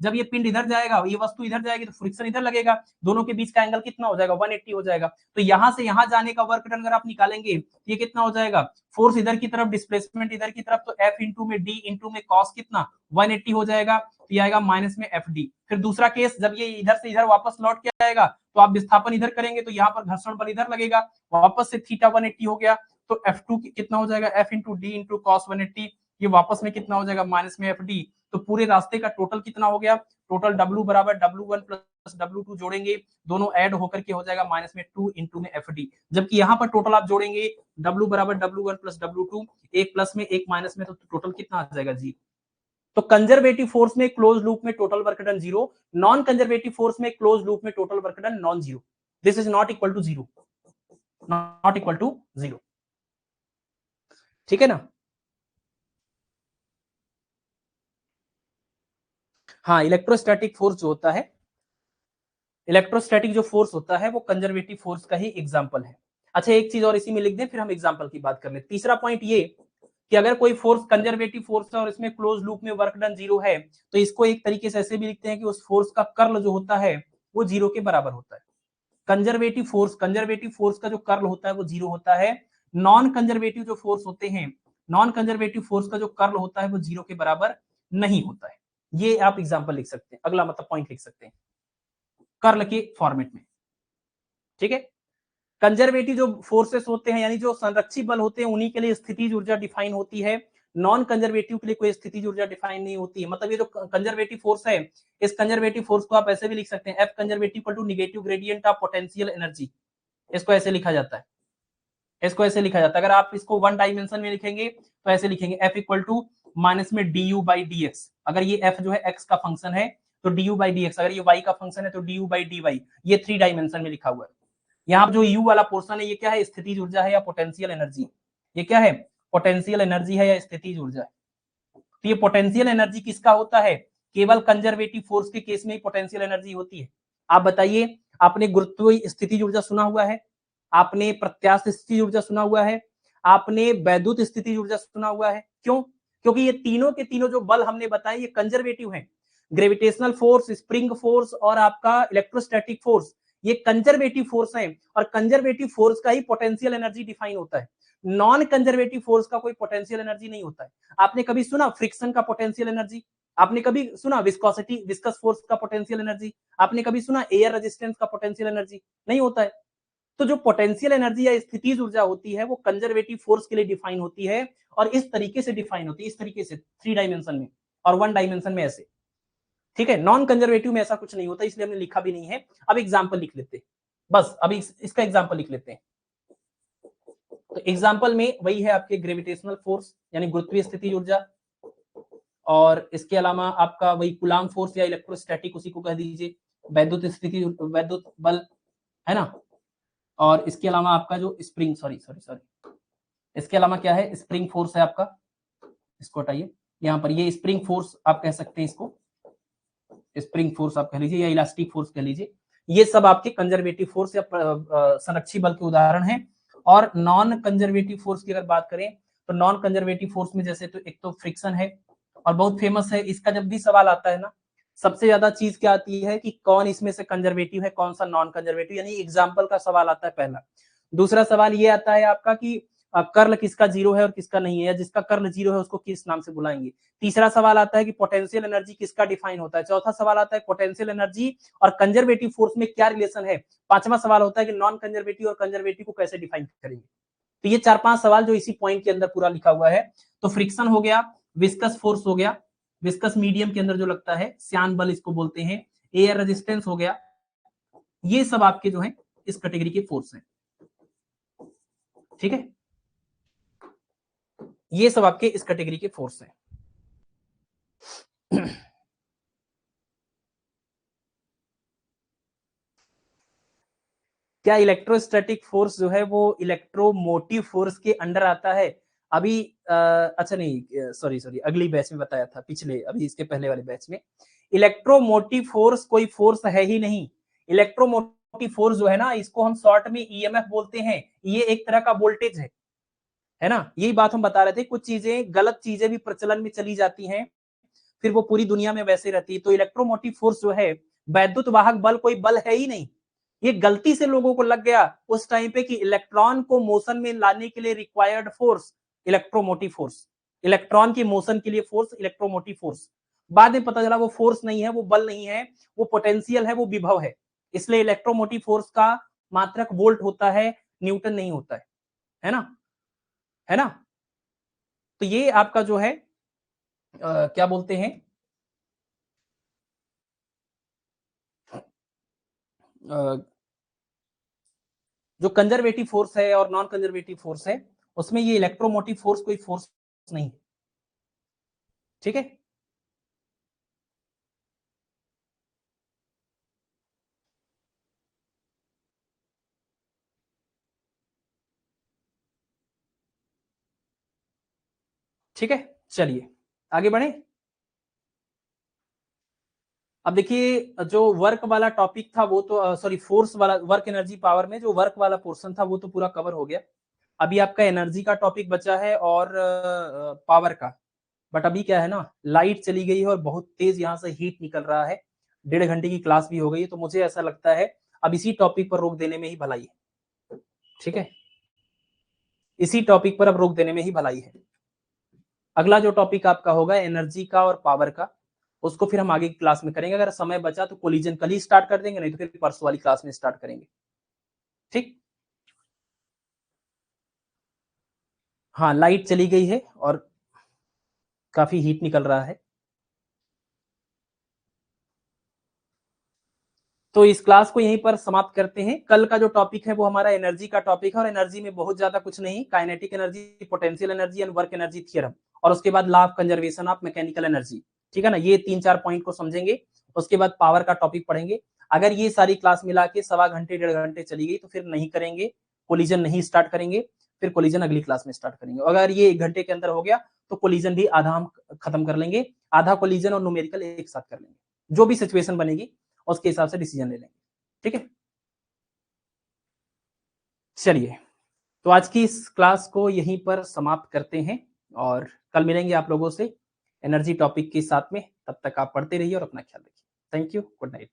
जब ये पिंड इधर जाएगा, ये वस्तु इधर जाएगी तो फ्रिक्शन इधर लगेगा, दोनों के बीच का एंगल कितना हो जाएगा, 180 हो जाएगा। तो यहां से यहां जाने का वर्क डन अगर आप निकालेंगे तो ये कितना हो जाएगा, फोर्स इधर की तरफ, डिस्प्लेसमेंट इधर की तरफ, तो F इंटू में D इंटू में कॉस कितना 180 हो जाएगा, तो ये आएगा माइनस में FD। फिर दूसरा केस, जब ये इधर से इधर वापस लौट के आएगा तो आप विस्थापन इधर करेंगे तो यहाँ पर घर्षण बल इधर लगेगा, वापस से थीटा 180 हो गया, तो F2 कितना हो जाएगा, F into D into cos 180, ये वापस में कितना हो जाएगा माइनस में FD। तो पूरे रास्ते का टोटल कितना हो गया, टोटल W बराबर W1 प्लस W2 जोड़ेंगे, दोनों ऐड होकर के हो जाएगा माइनस में 2 इंटू में FD। जबकि यहाँ पर टोटल आप जोड़ेंगे W बराबर W1 प्लस W2, एक प्लस में एक माइनस में, तो टोटल कितना आ जाएगा जी। तो कंजर्वेटिव फोर्स में क्लोज लूप में total work done zero, non conservative force में क्लोज लूप में total work done non zero, this is not equal to zero, not equal to zero, ठीक है ना। हाँ, इलेक्ट्रोस्टैटिक फोर्स जो होता है, इलेक्ट्रोस्टैटिक जो फोर्स होता है वो कंजर्वेटिव फोर्स का ही एग्जांपल है। अच्छा, एक चीज और इसी में लिख दें फिर हम एग्जांपल की बात कर ले। तीसरा पॉइंट ये कि अगर कोई फोर्स कंजर्वेटिव फोर्स है और इसमें क्लोज लूप में वर्क डन जीरो है, तो इसको एक तरीके से ऐसे भी लिखते हैं कि उस फोर्स का कर्ल जो होता है वो जीरो के बराबर होता है। कंजर्वेटिव फोर्स का जो कर्ल होता है वो जीरो होता है। नॉन कंजर्वेटिव जो फोर्स होते हैं, नॉन कंजर्वेटिव फोर्स का जो कर्ल होता है वो जीरो के बराबर नहीं होता है। ये आप एग्जांपल लिख सकते हैं, अगला मतलब पॉइंट लिख सकते हैं कर्ल के फॉर्मेट में, ठीक है। कंजर्वेटिव जो फोर्सेस होते हैं यानी जो संरक्षी बल होते हैं उन्हीं के लिए स्थितिज ऊर्जा डिफाइन होती है, नॉन कंजर्वेटिव के लिए कोई स्थितिज ऊर्जा डिफाइन नहीं होती है। मतलब ये जो कंजर्वेटिव फोर्स है, इस कंजर्वेटिव फोर्स को आप ऐसे भी लिख सकते हैं, F conservative equal to negative gradient of potential energy, इसको ऐसे लिखा जाता है, इसको ऐसे लिखा जाता है। अगर आप इसको वन डायमेंशन में लिखेंगे तो ऐसे लिखेंगे F इक्वल टू माइनस में du बाई dx। अगर ये F जो है x का फंक्शन है तो du बाई dx, अगर ये y का फंक्शन है तो du बाई dy, ये 3 डायमेंशन में लिखा हुआ है। यहाँ जो यू वाला पोर्शन है ये क्या है, स्थितिज ऊर्जा है या पोटेंशियल एनर्जी, ये क्या है, पोटेंशियल एनर्जी है या स्थितिज ऊर्जा है। तो ये पोटेंशियल एनर्जी किसका होता है, केवल कंजर्वेटिव फोर्स के केस में ही पोटेंशियल एनर्जी होती है। आप बताइए, आपने गुरुत्व स्थितिज ऊर्जा सुना हुआ है, आपने प्रत्यास्थ स्थितिज ऊर्जा सुना हुआ है, आपने वैद्युत स्थितिज ऊर्जा सुना हुआ है, क्यों? क्योंकि ये तीनों के तीनों जो बल हमने बताए ये कंजर्वेटिव हैं। ग्रेविटेशनल फोर्स, स्प्रिंग फोर्स और आपका इलेक्ट्रोस्टैटिक फोर्स, ये कंजर्वेटिव फोर्स हैं और कंजर्वेटिव फोर्स का ही पोटेंशियल एनर्जी डिफाइन होता है। नॉन कंजर्वेटिव फोर्स का कोई पोटेंशियल एनर्जी नहीं होता है। आपने कभी सुना फ्रिक्शन का पोटेंशियल एनर्जी, आपने कभी सुना विस्कोसिटी विस्कस फोर्स का पोटेंशियल एनर्जी, आपने कभी सुना एयर रेजिस्टेंस का पोटेंशियल एनर्जी, नहीं होता है। तो जो पोटेंशियल एनर्जी या स्थितिज ऊर्जा होती है वो कंजर्वेटिव फोर्स के लिए डिफाइन होती है और इस तरीके से डिफाइन होती है, इस तरीके से 3 डायमेंशन में और 1 डायमेंशन में ऐसे, ठीक है। नॉन कंजर्वेटिव में ऐसा कुछ नहीं होता, इसलिए हमने लिखा भी नहीं है। अब एग्जांपल लिख लेते हैं, बस अभी इसका एग्जांपल लिख लेते हैं। तो एग्जांपल में वही है आपके ग्रेविटेशनल फोर्स यानी गुरुत्वीय स्थितिज ऊर्जा, और इसके अलावा आपका वही कूलाम फोर्स या इलेक्ट्रोस्टैटिक, उसी को कह दीजिए वैद्युत स्थिति, वैद्युत बल, है ना। और इसके अलावा आपका जो स्प्रिंग, सॉरी सॉरी सॉरी, इसके अलावा क्या है, स्प्रिंग फोर्स है आपका, इसको हटाइए, यहाँ पर ये स्प्रिंग फोर्स आप कह सकते हैं, इसको स्प्रिंग फोर्स आप कह लीजिए या इलास्टिक फोर्स कह लीजिए। ये सब आपके कंजर्वेटिव फोर्स या संरक्षी बल के उदाहरण हैं। और नॉन कंजर्वेटिव फोर्स की अगर बात करें तो नॉन कंजर्वेटिव फोर्स में जैसे तो एक तो फ्रिक्शन है और बहुत फेमस है, इसका जब भी सवाल आता है ना, सबसे ज्यादा चीज क्या आती है कि कौन इसमें से कंजर्वेटिव है, कौन सा नॉन कंजर्वेटिव, यानी एग्जाम्पल का सवाल आता है पहला। दूसरा सवाल ये आता है आपका कि कर्ल किसका 0 है और किसका नहीं है, या जिसका कर्ल 0 है उसको किस नाम से बुलाएंगे। तीसरा सवाल आता है कि पोटेंशियल एनर्जी किसका डिफाइन होता है। चौथा सवाल आता है पोटेंशियल एनर्जी और कंजर्वेटिव फोर्स में क्या रिलेशन है। पांचवा सवाल होता है कि नॉन कंजर्वेटिव और कंजर्वेटिव को कैसे डिफाइन करेंगे। तो ये 4-5 सवाल जो इसी पॉइंट के अंदर पूरा लिखा हुआ है। तो फ्रिक्शन हो गया, विस्कस फोर्स हो गया, विस्कस मीडियम के अंदर जो लगता है, श्यान बल इसको बोलते हैं, एयर रेजिस्टेंस हो गया, ये सब आपके जो है इस कैटेगरी के फोर्स हैं, ठीक है। ये सब आपके इस कैटेगरी के फोर्स हैं। क्या इलेक्ट्रोस्टैटिक फोर्स जो है वो इलेक्ट्रोमोटिव फोर्स के अंडर आता है? अभी अच्छा नहीं, सॉरी सॉरी, अगली बैच में बताया था, पिछले अभी इसके पहले वाले बैच में। इलेक्ट्रोमोटिव फोर्स कोई फोर्स है ही नहीं। इलेक्ट्रोमोटिव फोर्स जो है ना, इसको हम शॉर्ट में ईएमएफ बोलते हैं। ये एक तरह का वोल्टेज है ना। यही बात हम बता रहे थे, कुछ चीजें, गलत चीजें भी प्रचलन में चली जाती हैं, फिर वो पूरी दुनिया में वैसे रहती है। तो इलेक्ट्रोमोटिव फोर्स जो है, वैद्युत वाहक बल कोई बल है ही नहीं। ये गलती से लोगों को लग गया उस टाइम पे कि इलेक्ट्रॉन को मोशन में लाने के लिए required force electromotive force, electron की मोशन के लिए फोर्स इलेक्ट्रोमोटिव फोर्स। बाद में पता चला वो फोर्स नहीं है, वो बल नहीं है, वो पोटेंशियल है, वो विभव है। इसलिए इलेक्ट्रोमोटिव फोर्स का मात्रक वोल्ट होता है, न्यूटन नहीं होता है ना, है ना। तो ये आपका जो है क्या बोलते हैं, जो कंजर्वेटिव फोर्स है और नॉन कंजर्वेटिव फोर्स है, उसमें ये इलेक्ट्रोमोटिव फोर्स कोई फोर्स नहीं है, ठीक है। ठीक है, चलिए आगे बढ़े। अब देखिए, जो वर्क वाला टॉपिक था वो तो, सॉरी, फोर्स वाला, वर्क एनर्जी पावर में जो वर्क वाला पोर्शन था वो तो पूरा कवर हो गया। अभी आपका एनर्जी का टॉपिक बचा है और पावर का। बट अभी क्या है ना, लाइट चली गई है और बहुत तेज यहाँ से हीट निकल रहा है, 1.5 घंटे की क्लास भी हो गई है, तो मुझे ऐसा लगता है अब इसी टॉपिक पर रोक देने में ही भलाई है, ठीक है। इसी टॉपिक पर अब रोक देने में ही भलाई है। अगला जो टॉपिक आपका होगा एनर्जी का और पावर का, उसको फिर हम आगे की क्लास में करेंगे। अगर समय बचा तो कोलिजन कल ही स्टार्ट कर देंगे, नहीं तो फिर परसों वाली क्लास में स्टार्ट करेंगे, ठीक। हाँ, लाइट चली गई है और काफी हीट निकल रहा है। तो इस क्लास को यहीं पर समाप्त करते हैं। कल का जो टॉपिक है वो हमारा एनर्जी का टॉपिक है, और एनर्जी में बहुत ज्यादा कुछ नहीं, kinetic energy, potential energy and work energy theorem, और उसके बाद law of conservation of mechanical energy, ठीक है ना, ये 3-4 पॉइंट को समझेंगे, उसके बाद पावर का टॉपिक पढ़ेंगे। अगर ये सारी क्लास मिला के सवा घंटे 1.5 घंटे चली गई तो फिर नहीं करेंगे, कोलिजन नहीं स्टार्ट करेंगे, फिर कोलिजन अगली क्लास में स्टार्ट करेंगे। अगर ये 1 घंटे के अंदर हो गया तो कोलिजन भी आधा हम खत्म कर लेंगे, आधा कोलिजन और न्यूमेरिकल एक साथ कर लेंगे, जो भी सिचुएशन बनेगी उसके हिसाब से डिसीजन ले लेंगे, ठीक है। चलिए, तो आज की इस क्लास को यहीं पर समाप्त करते हैं और कल मिलेंगे आप लोगों से एनर्जी टॉपिक के साथ में। तब तक आप पढ़ते रहिए और अपना ख्याल रखिए। Thank you, good night.